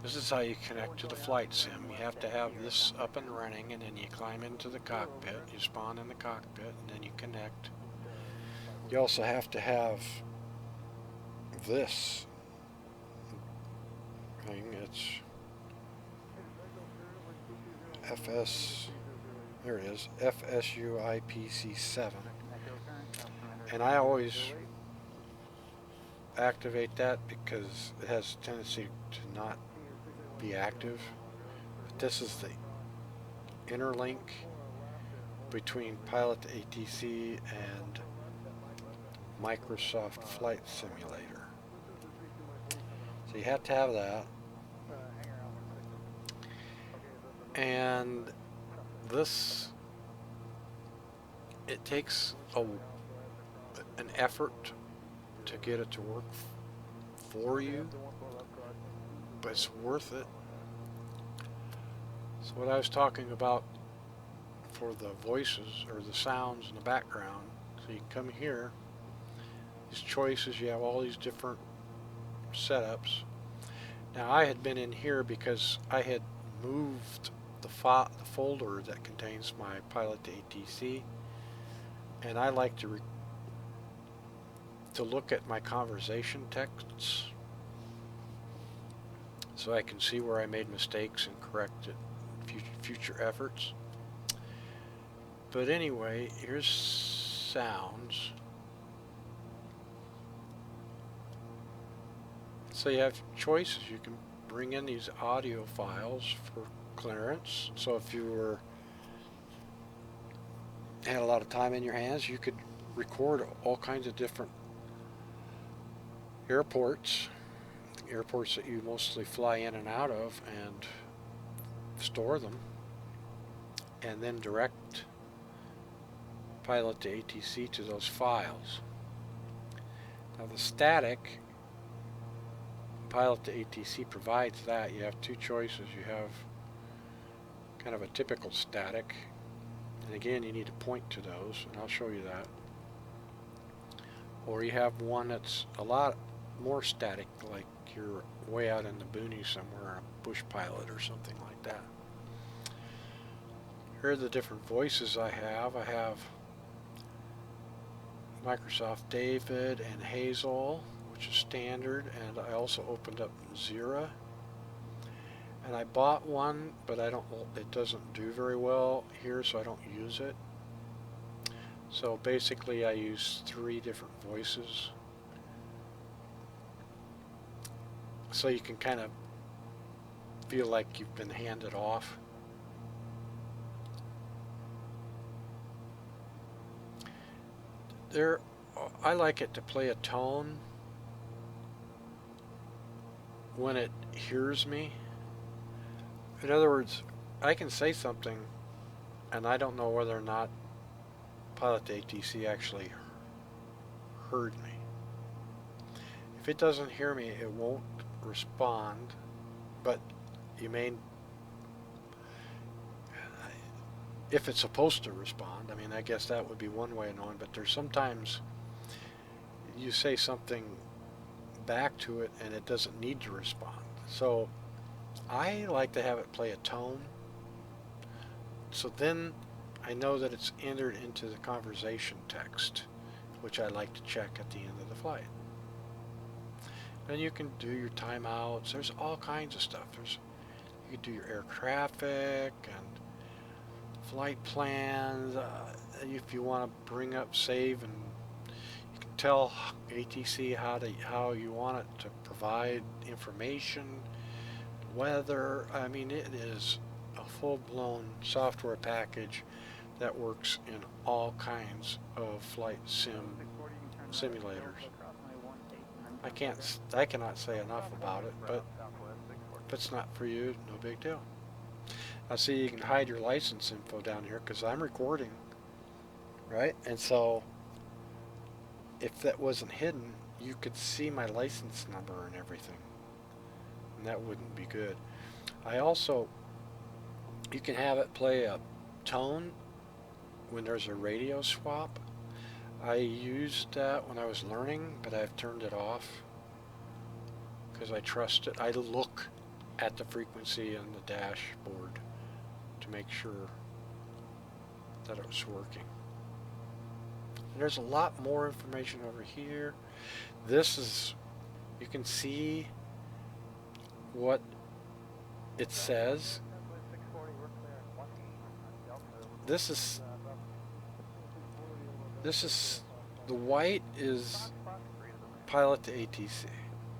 A: This is how you connect to the flight sim. You have to have this up and running, and then you climb into the cockpit. You spawn in the cockpit, and then you connect. You also have to have this thing. It's there it is, FS2020 and I always activate that because it has a tendency to not be active. But this is the interlink between Pilot2ATC and Microsoft Flight Simulator. So you have to have that. And this, it takes an effort to get it to work for you, but it's worth it. So what I was talking about for the voices or the sounds in the background, so you come here, these choices, you have all these different setups. Now I had been in here because I had moved the folder that contains my Pilot2ATC, and I like to look at my conversation texts so I can see where I made mistakes and correct it in future efforts. But anyway, here's sounds. So you have choices. You can bring in these audio files for clearance. So if you had a lot of time in your hands, you could record all kinds of different airports that you mostly fly in and out of, and store them, and then direct Pilot2ATC to those files. Now the static, Pilot2ATC provides that. You have two choices. You have kind of a typical static, and again you need to point to those, and I'll show you that. Or you have one that's a lot more static, like you're way out in the boonies somewhere, a bush pilot or something like that. Here are the different voices I have. I have Microsoft David and Hazel, which is standard, and I also opened up Zira. And I bought one, but it doesn't do very well here, so I don't use it. So basically I use 3 different voices. So you can kind of feel like you've been handed off. I like it to play a tone when it hears me. In other words, I can say something and I don't know whether or not Pilot2ATC actually heard me. If it doesn't hear me, it won't respond, but you may, if it's supposed to respond, I mean, I guess that would be one way of knowing, but there's sometimes you say something back to it and it doesn't need to respond. So I like to have it play a tone, so then I know that it's entered into the conversation text, which I like to check at the end of the flight. Then you can do your timeouts. There's all kinds of stuff. You can do your air traffic and flight plans. If you want to bring up, save, and you can tell ATC how you want it to provide information, weather. I mean, it is a full-blown software package that works in all kinds of flight simulators. I cannot say enough about it, but if it's not for you, no big deal. I see you can hide your license info down here because I'm recording, right? And so if that wasn't hidden, you could see my license number and everything, and that wouldn't be good. I also, you can have it play a tone when there's a radio swap. I used that when I was learning, but I've turned it off because I trust it. I look at the frequency on the dashboard to make sure that it was working. And there's a lot more information over here. This is, you can see what it says. This is the white is Pilot2ATC.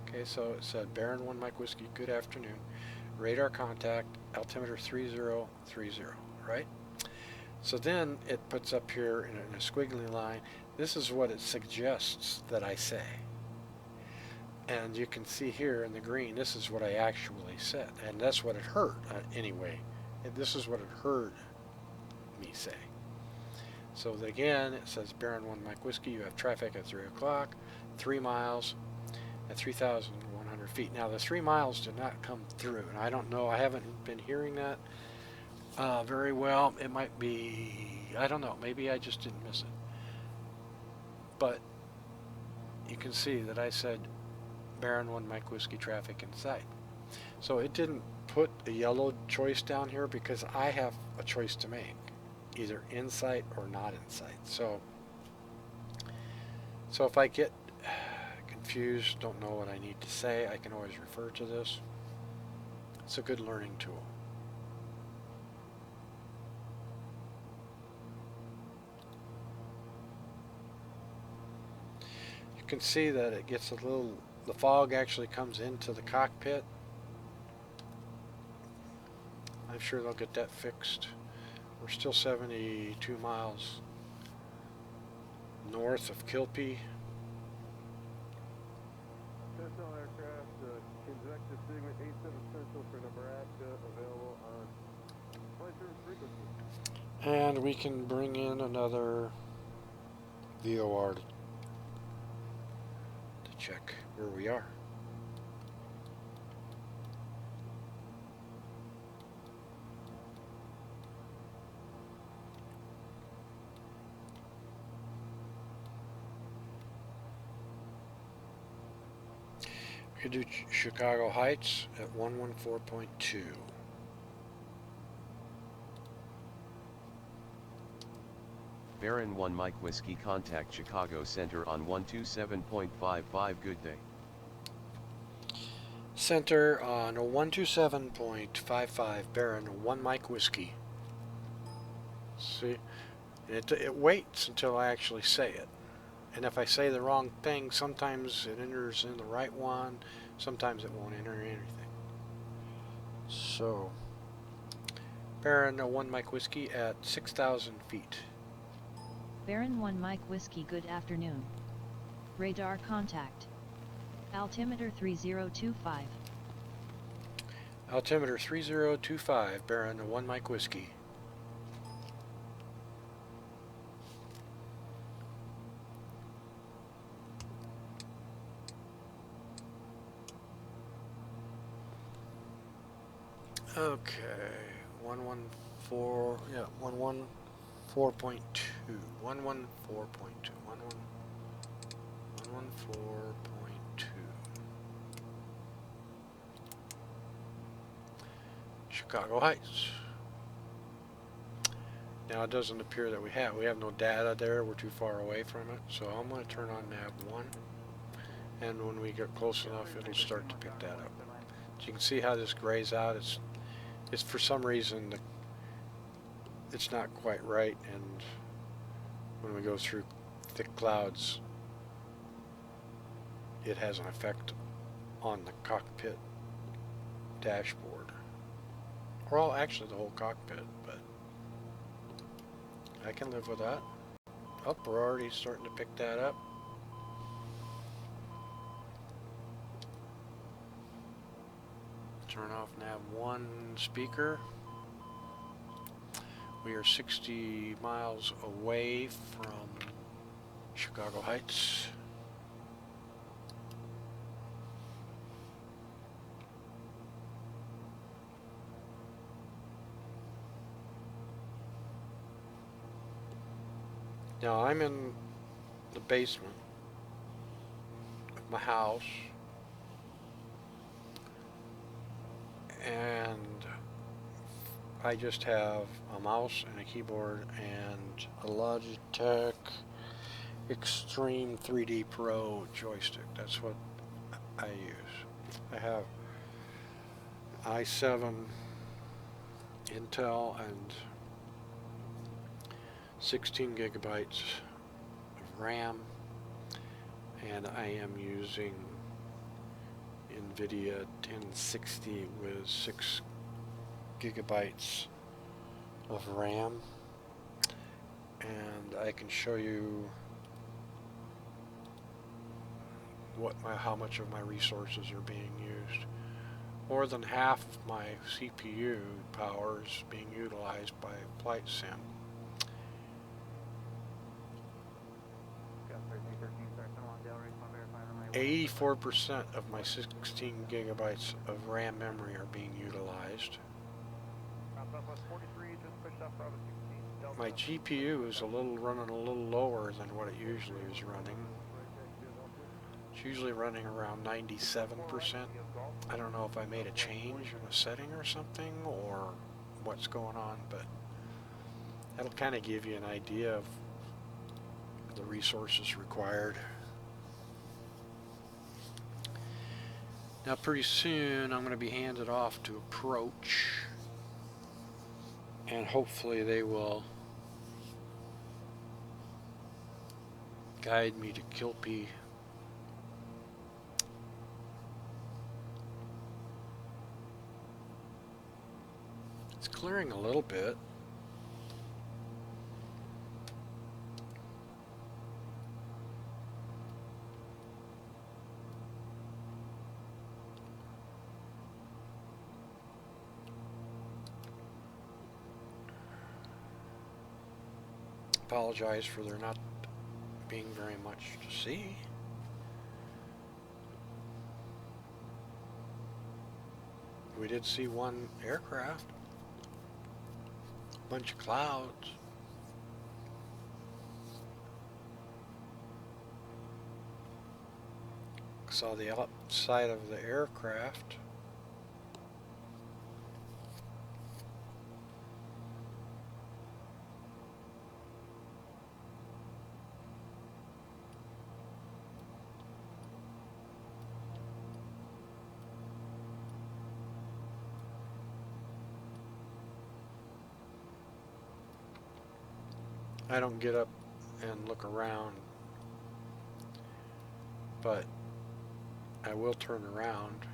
A: Okay, so it said Baron 1 Mike Whiskey, good afternoon. Radar contact, altimeter 3030, right? So then it puts up here in a squiggly line, this is what it suggests that I say. And you can see here in the green, this is what I actually said. And that's what it heard, anyway. And this is what it heard me say. So again, it says Baron 1 Mike Whiskey, you have traffic at 3 o'clock, 3 miles at 3,100 feet. Now the 3 miles did not come through, and I don't know, I haven't been hearing that very well. It might be, I don't know, maybe I just didn't miss it. But you can see that I said Baron 1 Mike Whiskey traffic in sight. So it didn't put a yellow choice down here because I have a choice to make, either in sight or not in sight. So if I get confused, don't know what I need to say, I can always refer to this. It's a good learning tool. You can see that it gets a little, the fog actually comes into the cockpit. I'm sure they'll get that fixed. We're still 72 miles north of KILPY.
D: Cessna aircraft, convective signal 87 Central for Nebraska, available on flight service frequency.
A: And we can bring in another VOR to check where we are. We could do Chicago Heights at 114.2.
B: Baron 1 Mike Whiskey, contact Chicago Center on 127.55. Good day.
A: Center on 127.55, Baron 1 Mike Whiskey. See, it waits until I actually say it. And if I say the wrong thing, sometimes it enters in the right one, sometimes it won't enter anything. So, Baron 1 Mike Whiskey at 6,000 feet.
C: Baron 1 Mike Whiskey, good afternoon. Radar contact. Altimeter 3025.
A: Altimeter 3025, Baron 1 Mike Whiskey. Okay, 114, yeah, 114.2, 114.2, 114.2. Chicago Heights. Now it doesn't appear that we have no data there, we're too far away from it, so I'm going to turn on nav 1, and when we get close enough it'll start to pick that up. So you can see how this grays out. It's for some reason it's not quite right, and when we go through thick clouds it has an effect on the cockpit dashboard Well, actually the whole cockpit, but I can live with that. Oh, we're already starting to pick that up. Turn off nav 1 speaker. We are 60 miles away from Chicago Heights. Now I'm in the basement of my house, and I just have a mouse and a keyboard and a Logitech Extreme 3D Pro joystick. That's what I use. I have i7 Intel and 16 gigabytes of RAM, and I am using NVIDIA 1060 with 6 gigabytes of RAM, and I can show you how much of my resources are being used. More than half of my CPU power is being utilized by Flight Sim. 84% of my 16 gigabytes of RAM memory are being utilized. My GPU is running a little lower than what it usually is running. It's usually running around 97%. I don't know if I made a change in a setting or something or what's going on, but that'll kind of give you an idea of the resources required. Now pretty soon I'm going to be handed off to Approach, and hopefully they will guide me to KILPY. It's clearing a little bit. Apologize for there not being very much to see. We did see one aircraft, a bunch of clouds. Saw the outside of the aircraft. I don't get up and look around, but I will turn around.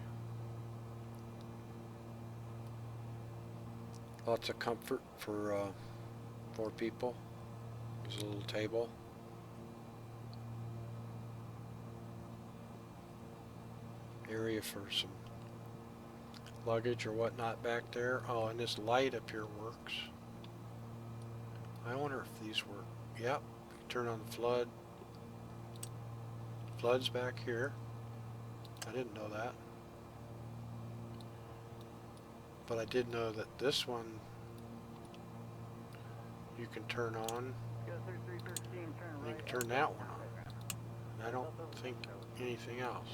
A: Lots of comfort for 4 people. There's a little table. Area for some luggage or whatnot back there. Oh, and this light up here works. I wonder if these work. Yep. Turn on the flood. Flood's back here. I didn't know that. But I did know that this one you can turn on. You can turn that one on. I don't think anything else.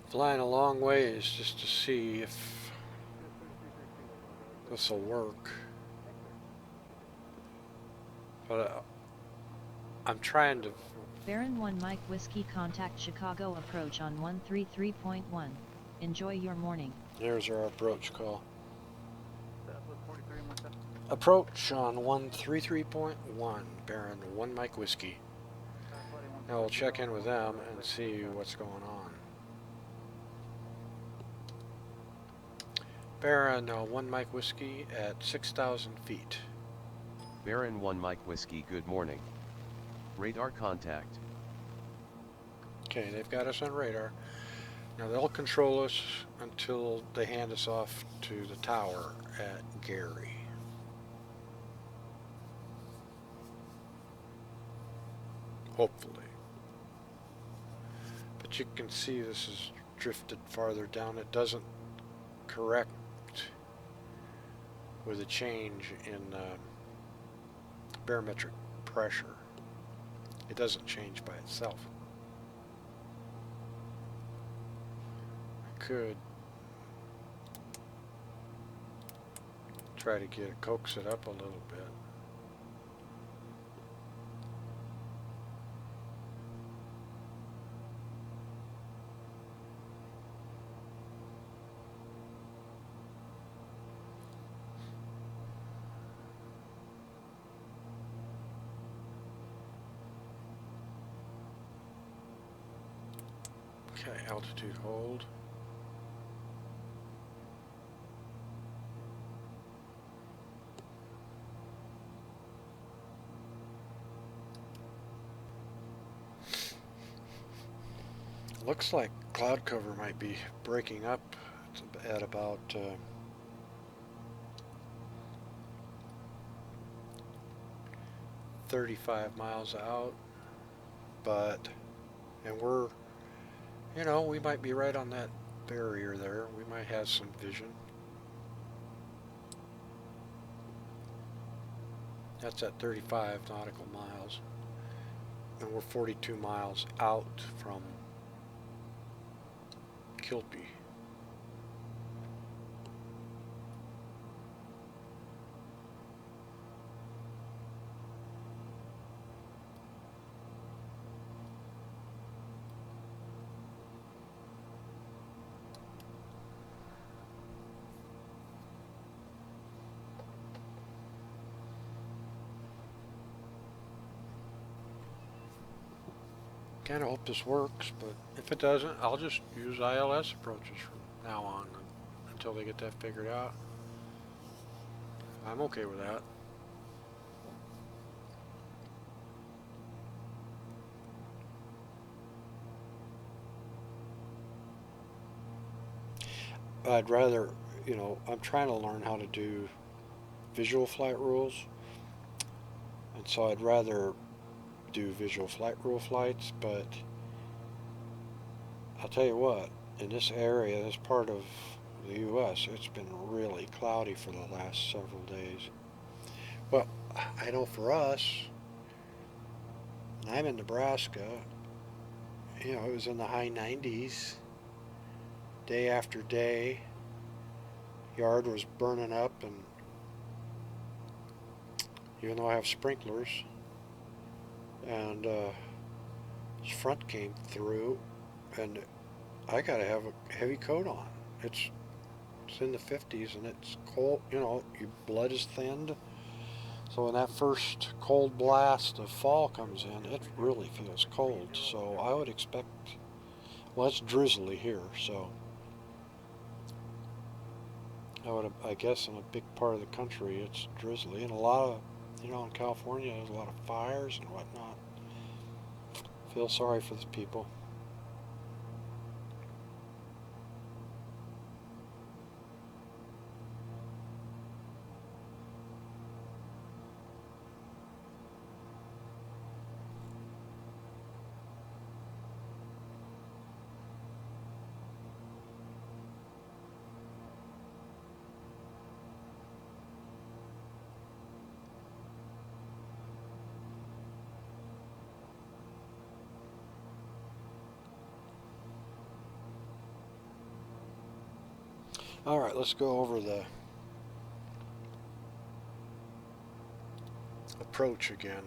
A: Flying a long ways just to see if this will work. But I'm trying to...
C: Baron 1 Mike Whiskey, contact Chicago approach on 133.1. Enjoy your morning.
A: There's our approach call.
E: Southwest 43 and 17.
A: Approach on 133.1, Baron 1 Mike Whiskey. Now we'll check in with them and see what's going on. Baron 1 Mike Whiskey at 6,000 feet.
B: Baron 1 Mike Whiskey, good morning. Radar contact.
A: Okay, they've got us on radar. Now they'll control us until they hand us off to the tower at Gary. Hopefully. But you can see this is drifted farther down. It doesn't correct with a change in barometric pressure. It doesn't change by itself. I could try to coax it up a little bit. Okay, altitude hold. Looks like cloud cover might be breaking up at about 35 miles out, and we're, you know, we might be right on that barrier there. We might have some vision. That's at 35 nautical miles, and we're 42 miles out from KILPY. Kind of hope this works, but if it doesn't, I'll just use ILS approaches from now on until they get that figured out. I'm okay with that. I'd rather, you know, I'm trying to learn how to do visual flight rules, and so I'd rather do visual flight rule flights, but I'll tell you what, in this area, this part of the US, it's been really cloudy for the last several days. Well, I know for us, I'm in Nebraska, you know, it was in the high 90s day after day. Yard was burning up, and even though I have sprinklers, and this front came through, and I gotta have a heavy coat on. It's in the 50s, and it's cold. You know, your blood is thinned. So when that first cold blast of fall comes in, it really feels cold. So I would expect, well, it's drizzly here, so I guess in a big part of the country it's drizzly, and a lot of, you know, in California there's a lot of fires and whatnot. Feel sorry for the people. All right, let's go over the approach again.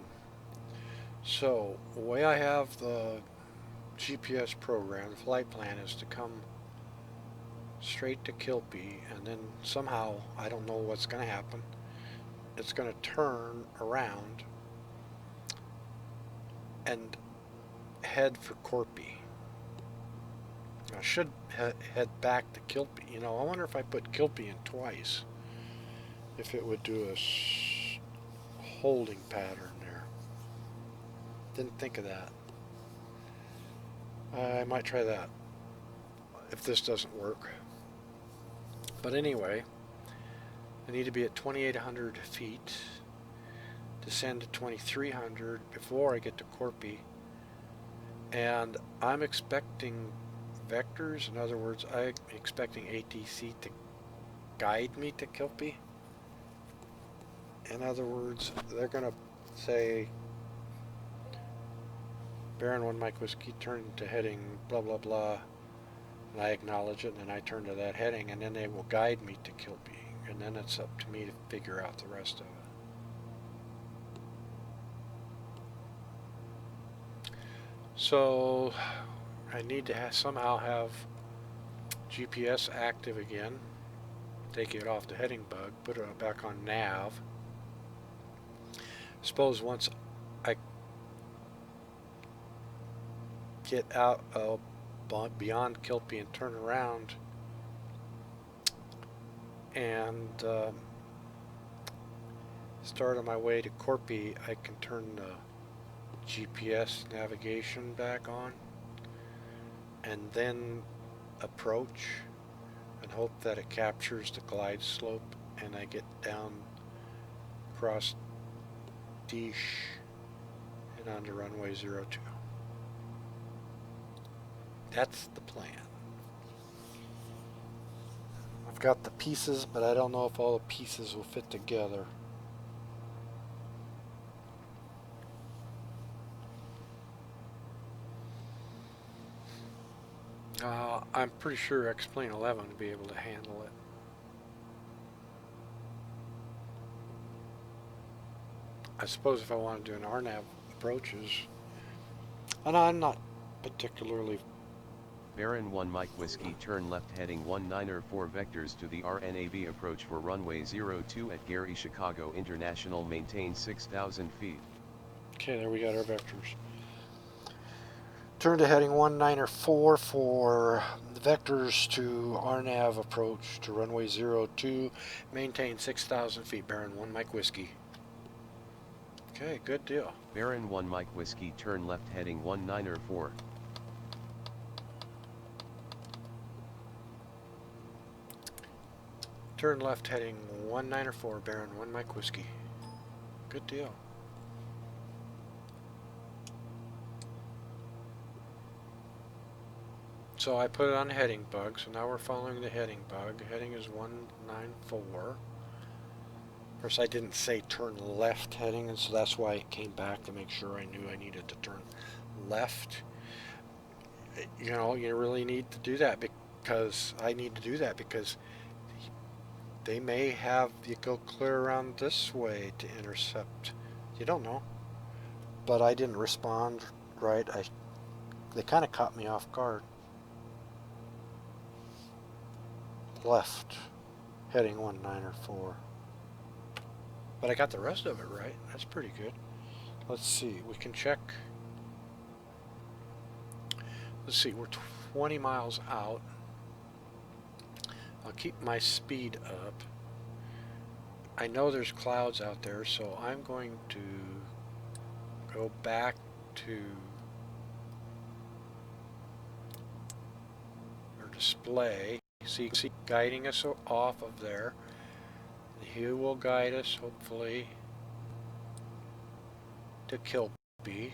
A: So the way I have the GPS program, the flight plan, is to come straight to KILPY, and then somehow, I don't know what's going to happen, it's going to turn around and head for KILPY. I should head back to KILPY. You know, I wonder if I put KILPY in twice, if it would do a holding pattern there. Didn't think of that. I might try that if this doesn't work. But anyway, I need to be at 2,800 feet, descend to 2,300 before I get to KILPY, and I'm expecting vectors. In other words, I'm expecting ATC to guide me to KILPY. In other words, they're going to say, Baron 1 Mike Whiskey, turn to heading blah blah blah, and I acknowledge it, and then I turn to that heading, and then they will guide me to KILPY, and then it's up to me to figure out the rest of it. So I need to somehow have GPS active again, take it off the heading bug, put it back on nav. Suppose once I get out beyond KILPY and turn around and start on my way to KILPY, I can turn the GPS navigation back on and then approach and hope that it captures the glide slope and I get down across Dish and onto runway 02. That's the plan. I've got the pieces, but I don't know if all the pieces will fit together. I'm pretty sure X-Plane 11 will be able to handle it. I suppose if I want to do an RNAV approaches, and I'm not particularly.
B: Baron 1 Mike Whiskey, turn left heading 194 vectors to the RNAV approach for runway 02 at Gary Chicago International, maintain 6,000 feet.
A: Okay, there we got our vectors. Turn to heading 194 for the vectors to RNAV approach to runway 02, maintain 6,000 feet, Baron 1 Mike Whiskey. Okay, good deal.
B: Baron 1 Mike Whiskey, turn left heading 194.
A: Turn left heading 194, Baron 1 Mike Whiskey. Good deal. So I put it on heading bug, so now we're following the heading bug. Heading is 194. Of course, I didn't say turn left heading, and so that's why it came back to make sure I knew I needed to turn left. You know, you really need to do that because I need to do that because they may have you go clear around this way to intercept. You don't know. But I didn't respond right. They kind of caught me off guard. Left, heading 194. But I got the rest of it right. That's pretty good. Let's see. We can check. Let's see. We're 20 miles out. I'll keep my speed up. I know there's clouds out there, so I'm going to go back to our display. See guiding us off of there. He will guide us, hopefully, to KILPY.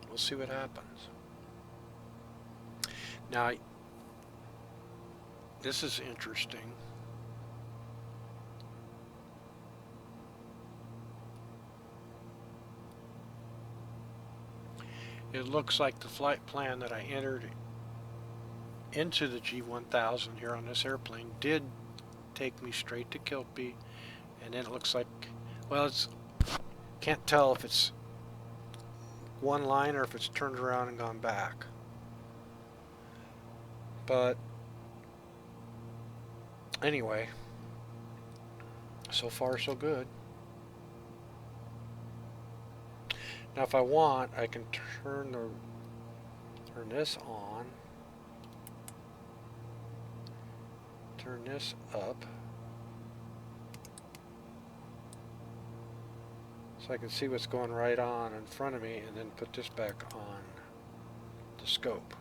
A: We'll see what happens. Now, this is interesting. It looks like the flight plan that I entered into the G1000 here on this airplane did take me straight to KILPY, and then it looks like, well, it's can't tell if it's one line or if it's turned around and gone back. But anyway, so far so good. Now if I want, I can turn this on, turn this up, so I can see what's going right on in front of me, and then put this back on the scope.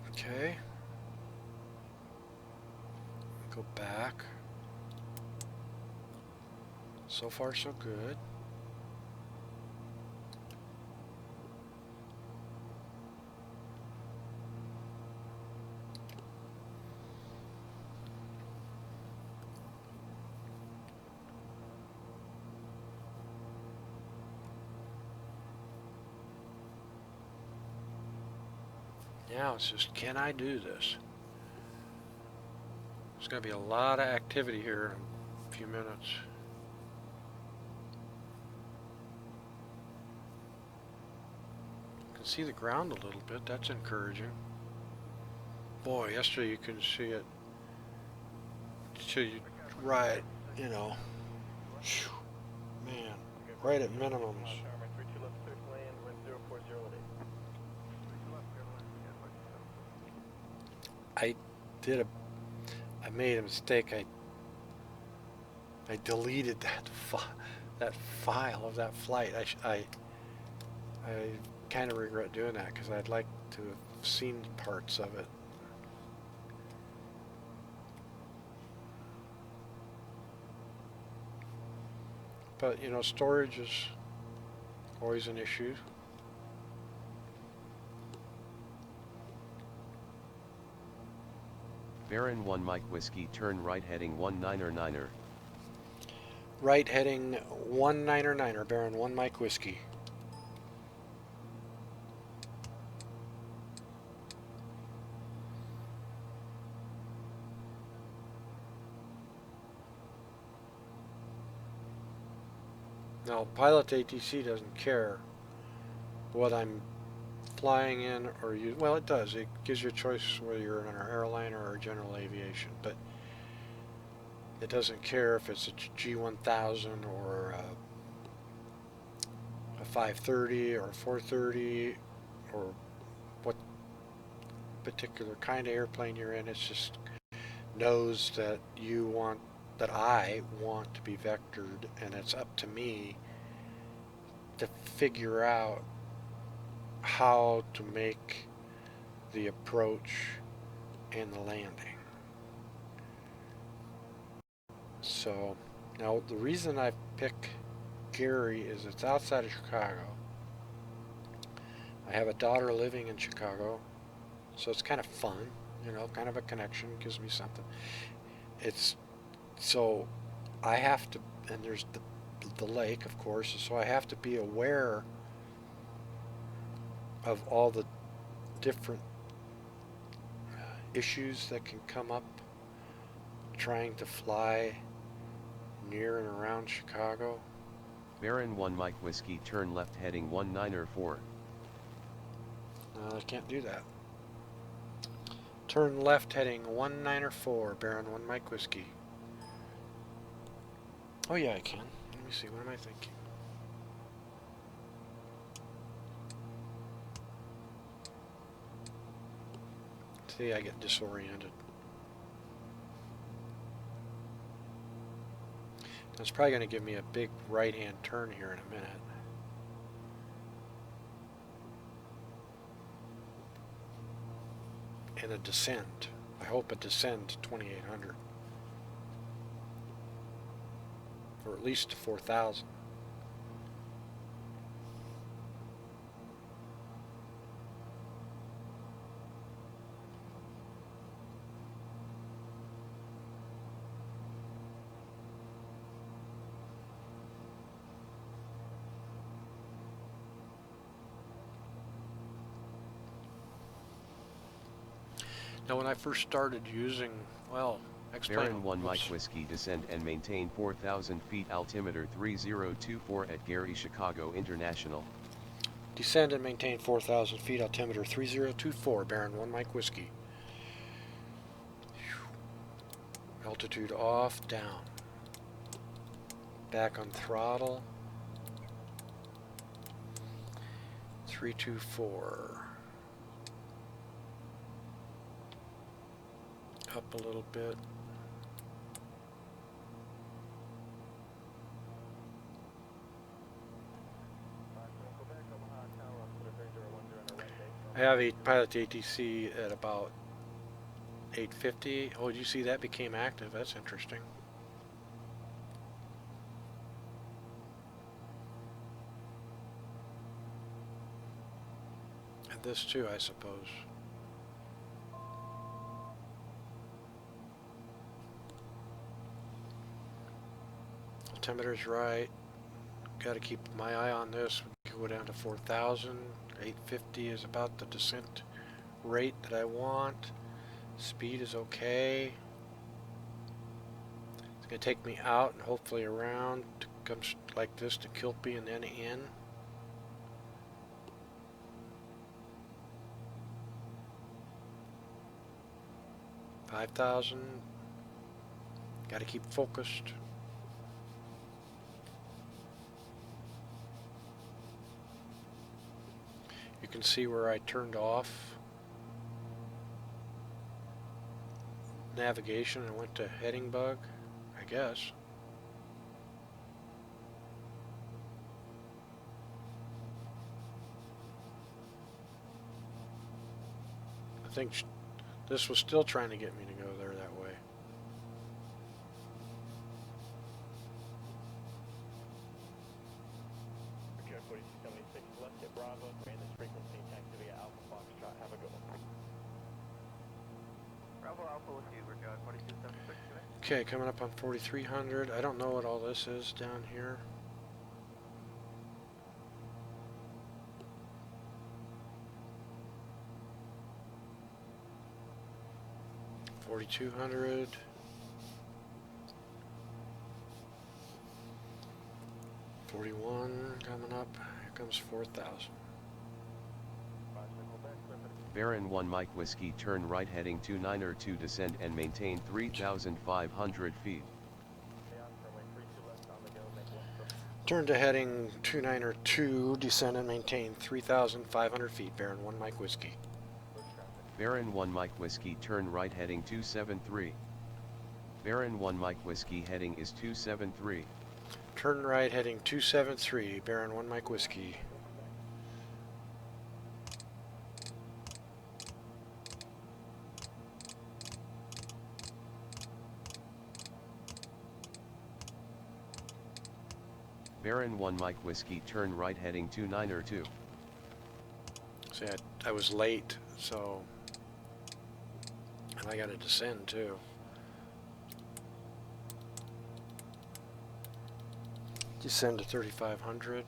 A: Okay. Go back. So far so good. Now it's just, can I do this? There's going to be a lot of activity here in a few minutes. You can see the ground a little bit. That's encouraging. Boy, yesterday you couldn't see it. So you, right, you know. Whew, man, right at minimums. I made a mistake. I deleted that file of that flight. I kind of regret doing that because I'd like to have seen parts of it. But you know, storage is always an issue.
B: Baron 1 Mike Whiskey, turn right heading 199er.
A: Right heading 199er, Baron 1 Mike Whiskey. Now, Pilot2ATC doesn't care what I'm flying in or use. Well, it does. It gives you a choice whether you're in an airliner or general aviation, but it doesn't care if it's a G1000 or a 530 or a 430 or what particular kind of airplane you're in. It's just knows that I want to be vectored, and it's up to me to figure out how to make the approach and the landing. So now the reason I pick Gary is it's outside of Chicago. I have a daughter living in Chicago, so it's kind of fun, you know, kind of a connection, gives me something. So I have to, and there's the lake, of course, so I have to be aware of all the different issues that can come up trying to fly near and around Chicago.
B: Baron 1 Mike Whiskey, turn left heading 194.
A: No, I can't do that. Turn left heading 194, Baron 1 Mike Whiskey. Oh yeah, I can. Let me see, what am I thinking? See, I get disoriented. That's probably going to give me a big right-hand turn here in a minute. And a descent. I hope a descent to 2800. Or at least to 4000. Now, when I first started using, well, explain.
B: Baron 1 Mike Whiskey descend and maintain 4,000 feet altimeter 3024 at Gary Chicago International.
A: Descend and maintain 4,000 feet altimeter 3024, Baron 1 Mike Whiskey. Altitude off, down. Back on throttle. 324. Up a little bit. I have a Pilot2ATC at about 850. Oh, did you see that became active? That's interesting. And this too, I suppose. Altimeter's right. Got to keep my eye on this. We can go down to 4,000. 850 is about the descent rate that I want. Speed is okay. It's going to take me out and hopefully around to come like this to KILPY and then in. $5,000. Got to keep focused. You can see where I turned off navigation and went to heading bug, I guess. I think this was still trying to get me to go there that way.
D: Richard 4676, left at Bravo, ran this frequency, taxi via Alpha Foxtrot, have a good one.
E: Bravo Alpha with you, Richard 4276 today.
A: Okay, coming up on 4300. I don't know what all this is down here. $4,200. $41 coming up. Here comes 4,000.
B: Baron 1 Mike Whiskey turn right heading 2902 descend and maintain 3,500 feet.
A: Turn to heading 2902, descend and maintain 3,500 feet. Baron 1 Mike Whiskey.
B: Baron 1 Mike Whiskey turn right heading 273. Baron 1 Mike Whiskey heading is 273.
A: Turn right heading 273. Baron 1 Mike Whiskey.
B: Baron 1 Mike Whiskey turn right heading 2902.
A: See, I was late, so... And I got to descend, too. Descend to 3,500.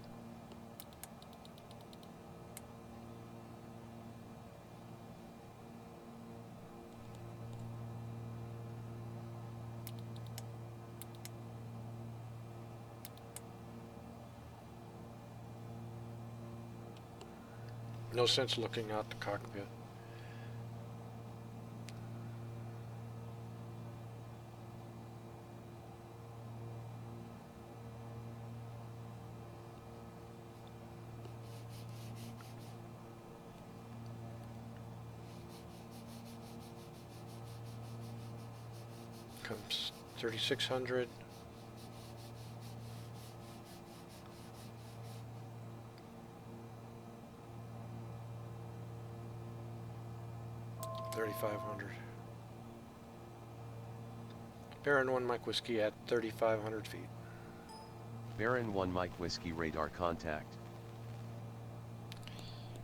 A: No sense looking out the cockpit. Comes 3,600. $3,500. Baron 1 Mike Whiskey at 3,500 feet.
B: Baron 1 Mike Whiskey radar contact.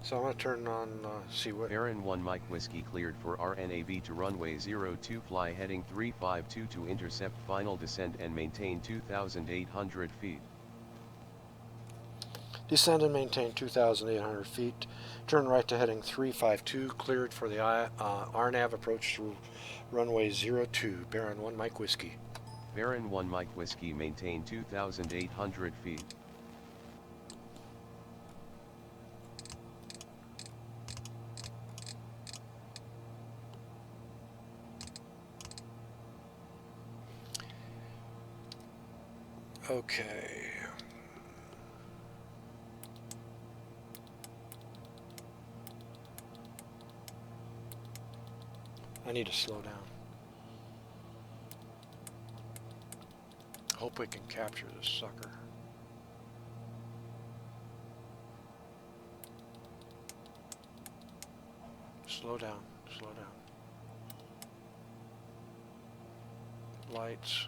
A: So I'm going to turn on, see what...
B: Baron 1 Mike Whiskey cleared for RNAV to runway 02 fly heading 352 to intercept final descent and maintain 2,800 feet.
A: Descend and maintain 2,800 feet. Turn right to heading 352, cleared for the RNAV approach through runway 02, Baron 1 Mike Whiskey.
B: Baron 1 Mike Whiskey maintain 2,800 feet.
A: Okay. I need to slow down. Hope we can capture this sucker. Slow down, slow down. Lights.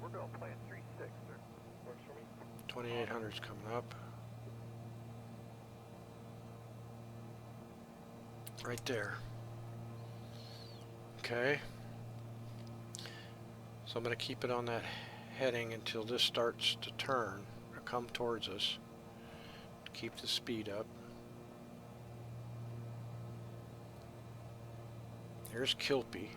D: We're going to plan 3-6, sir. Works for me.
A: 2800's coming up. Right there. Okay. So I'm going to keep it on that heading until this starts to turn or come towards us. Keep the speed up. There's KILPY.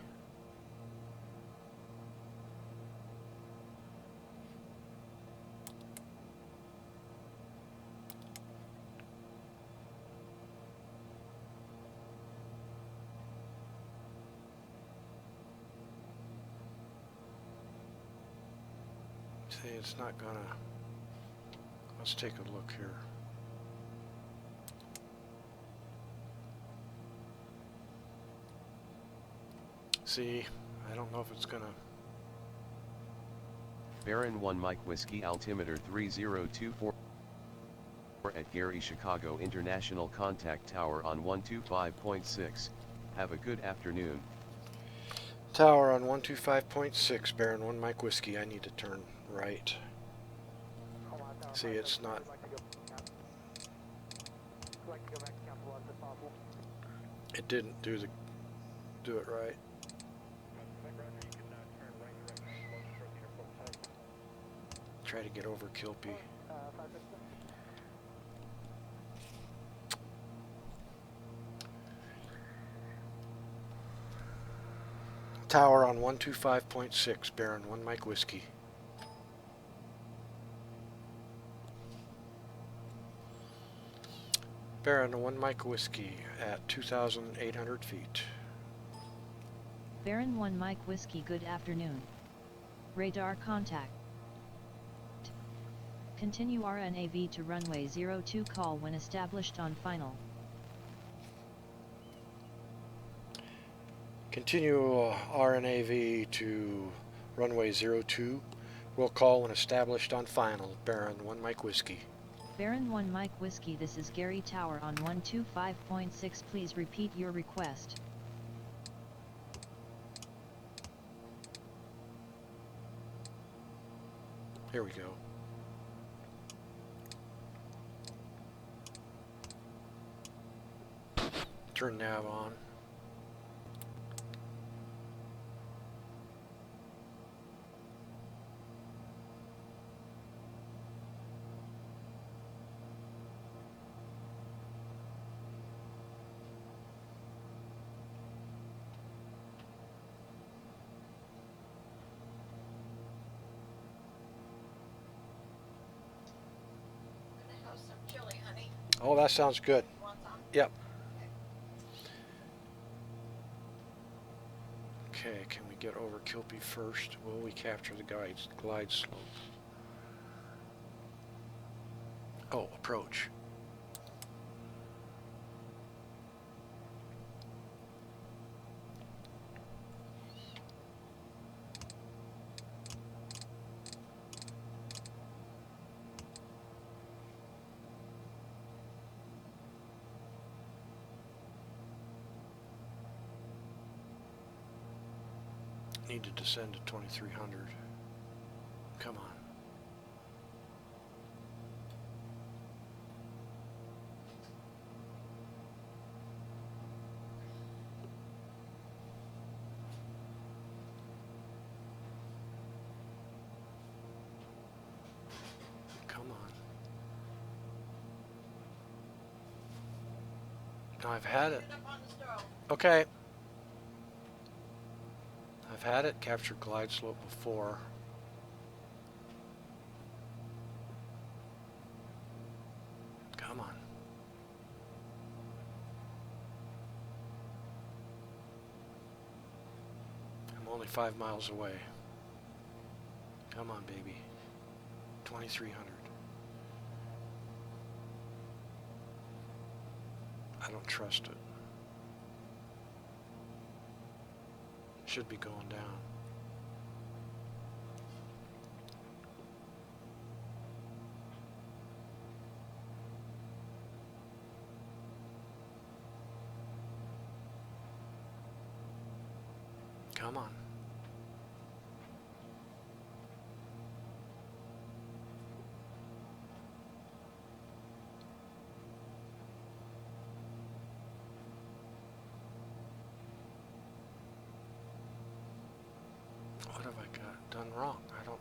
A: See, it's not gonna. Let's take a look here. See, I don't know if it's gonna.
B: Baron 1 Mike Whiskey altimeter 3024 at Gary Chicago International Contact Tower on 125.6. Have a good afternoon.
A: Tower on 125.6, Baron 1 Mike Whiskey. I need to turn right. See, it's not. It didn't do it right. Try to get over KILPY. Tower on 125.6, Baron 1 Mike Whiskey. Baron 1 Mike Whiskey at 2,800 feet.
C: Baron 1 Mike Whiskey, good afternoon. Radar contact. Continue RNAV to runway 02, call when established on final.
A: Continue RNAV to runway 02. We'll call when established on final. Baron 1 Mike Whiskey.
C: Baron 1 Mike Whiskey, this is Gary Tower on 125.6. Please repeat your request.
A: Here we go. Turn nav on. Oh, that sounds good. Yep. Okay, can we get over KILPY first? Will we capture the glide slope? Oh, approach. need to descend to 2300. Come on. Come on. Now I've had it. Okay. I've had it capture glide slope before. Come on. I'm only 5 miles away. Come on, baby. 2300. I don't trust it. Should be going down. Come on. What have I done wrong? I don't...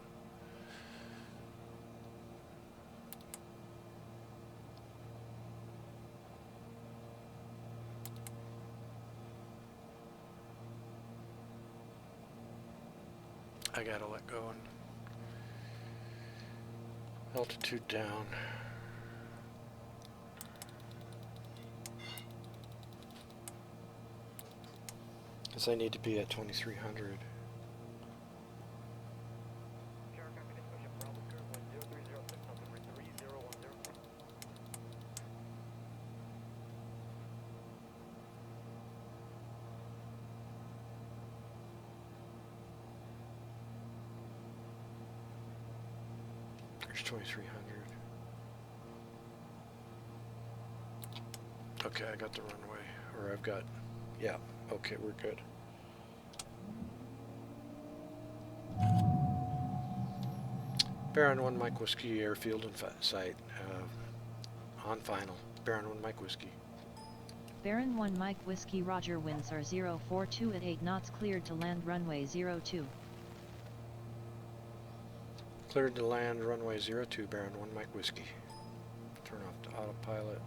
A: I gotta let go and altitude down. Because I need to be at 2300. There's 2300. Okay, I got the runway. Or I've got... Yeah, okay, we're good. Baron 1 Mike Whiskey Airfield in sight. On final. Baron 1 Mike Whiskey.
C: Baron 1 Mike Whiskey Roger, winds are 042 at 8 knots, cleared to land runway 02.
A: Cleared to land runway 02, Baron 1 Mike Whiskey. Turn off to autopilot.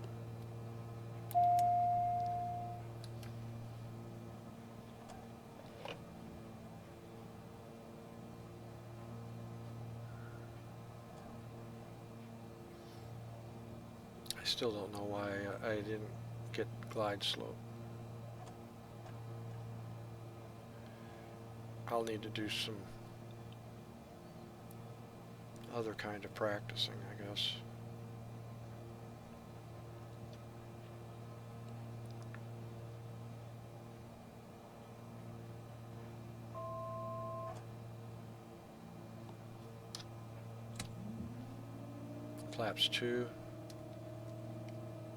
A: I still don't know why I didn't get glide slope. I'll need to do some other kind of practicing, I guess. Flaps 2.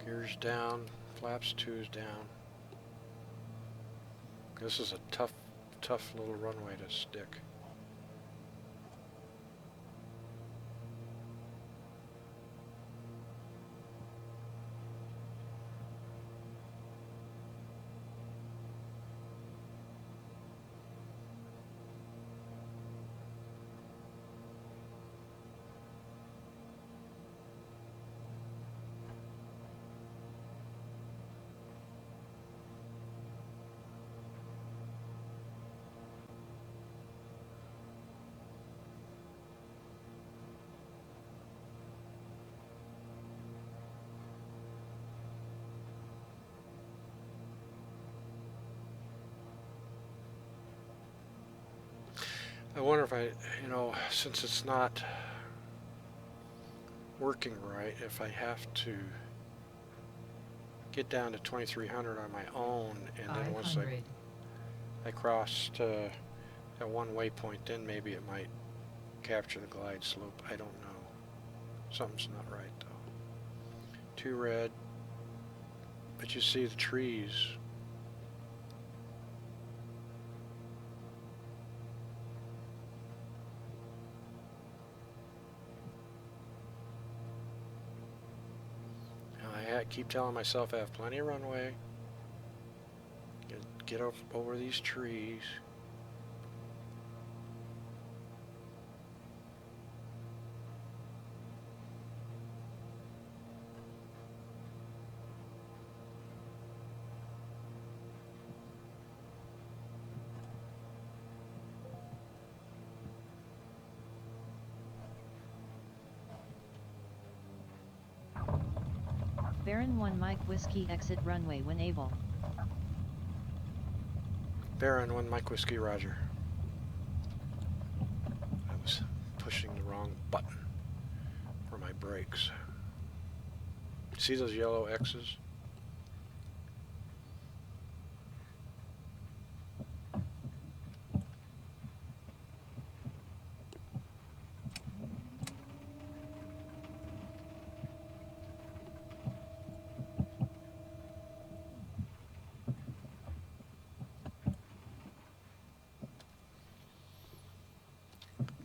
A: Gears down. Flaps 2 is down. This is a tough little runway to stick. I wonder if I, since it's not working right, if I have to get down to 2300 on my own, and then once I cross to that one waypoint, then maybe it might capture the glide slope. I don't know. Something's not right though. 2 red, but you see the trees. keep telling myself I have plenty of runway. Get over these trees.
C: Baron 1 Mike Whiskey exit runway when able.
A: Baron 1 Mike Whiskey, roger. I was pushing the wrong button for my brakes. See those yellow X's?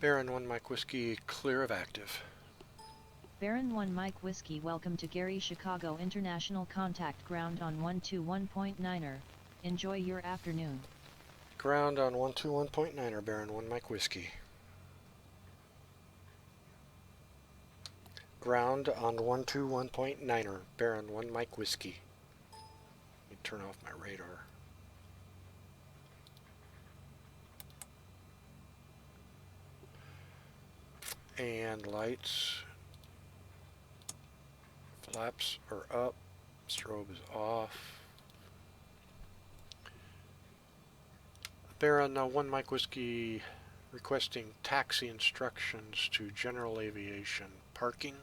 A: Baron 1 Mike Whiskey, clear of active.
C: Baron 1 Mike Whiskey, welcome to Gary Chicago International Contact Ground on 121.9er. Enjoy your afternoon.
A: Ground on 121.9er, Baron 1 Mike Whiskey. Ground on 121.9er, Baron 1 Mike Whiskey. Let me turn off my radar. And lights. Flaps are up. Strobe is off. Baron 1 Mike Whiskey requesting taxi instructions to General Aviation parking.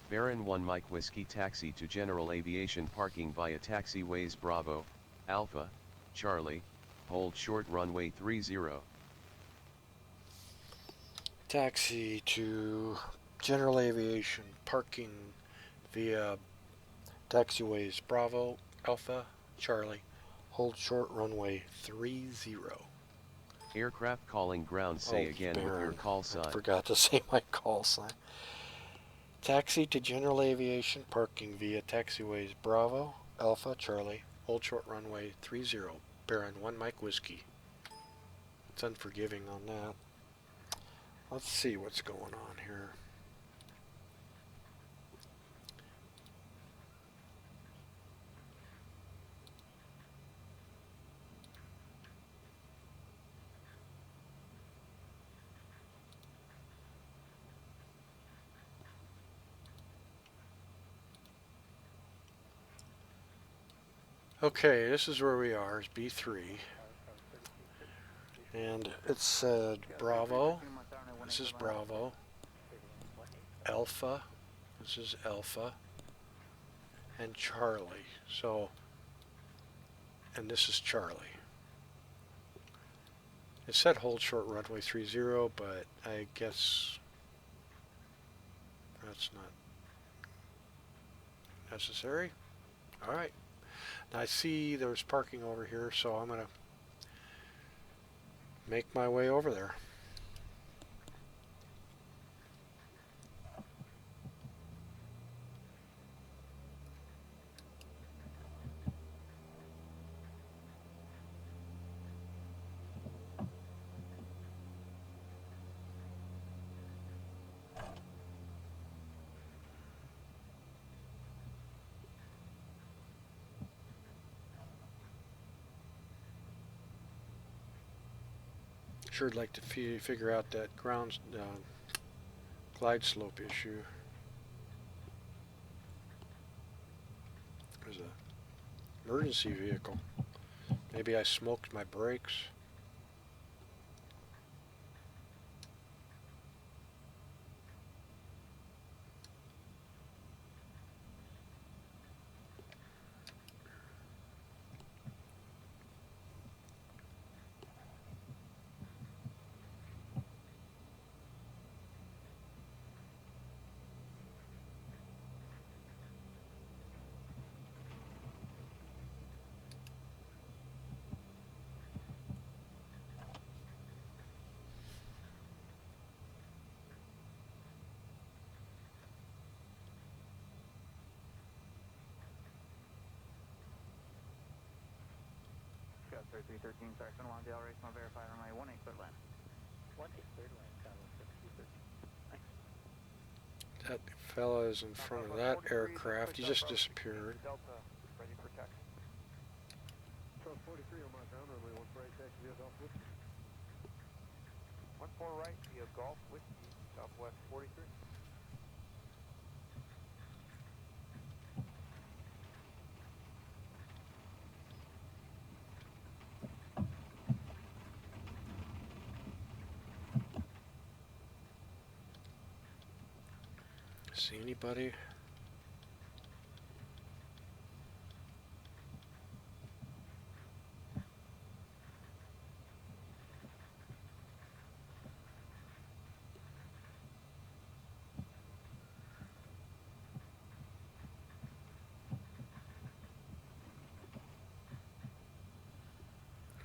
B: Baron 1 Mike Whiskey taxi to General Aviation parking via taxiways Bravo, Alpha, Charlie, hold short runway 30.
A: Taxi to General Aviation parking via taxiways Bravo, Alpha, Charlie, hold short runway 30.
B: Aircraft calling ground, say again with your call sign.
A: I forgot to say my call sign. Taxi to General Aviation parking via taxiways Bravo, Alpha, Charlie, hold short runway 30. Baron 1 Mike Whiskey. It's unforgiving on that. Let's see what's going on here. Okay, this is where we are, it's B3. And it said Bravo, this is Bravo, Alpha, this is Alpha, and Charlie. So, and this is Charlie. It said hold short runway 30, but I guess that's not necessary. All right. Now I see there's parking over here, so I'm going to make my way over there. Sure would like to figure out that ground glide slope issue. There's an emergency vehicle. Maybe I smoked my brakes.
E: Got 3313, sorry, spin along Dale Race, I'll verify runway 18 clear land. 18 clear land, Tower 6313. Thanks.
A: That fella is in front of that aircraft. He just disappeared.
E: Delta, ready for taxi.
D: Charles 43 on my ground runway 14 right, taxi via Golf Whiskey.
E: 14 right via Golf Whiskey, Southwest 43.
A: See anybody?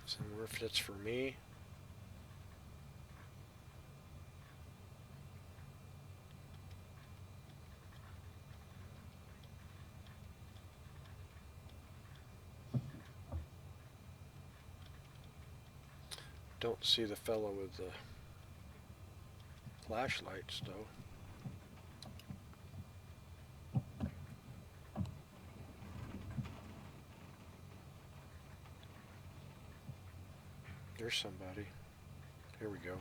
A: So I wonder if that's for me. Don't see the fellow with the flashlights though. There's somebody. Here we go.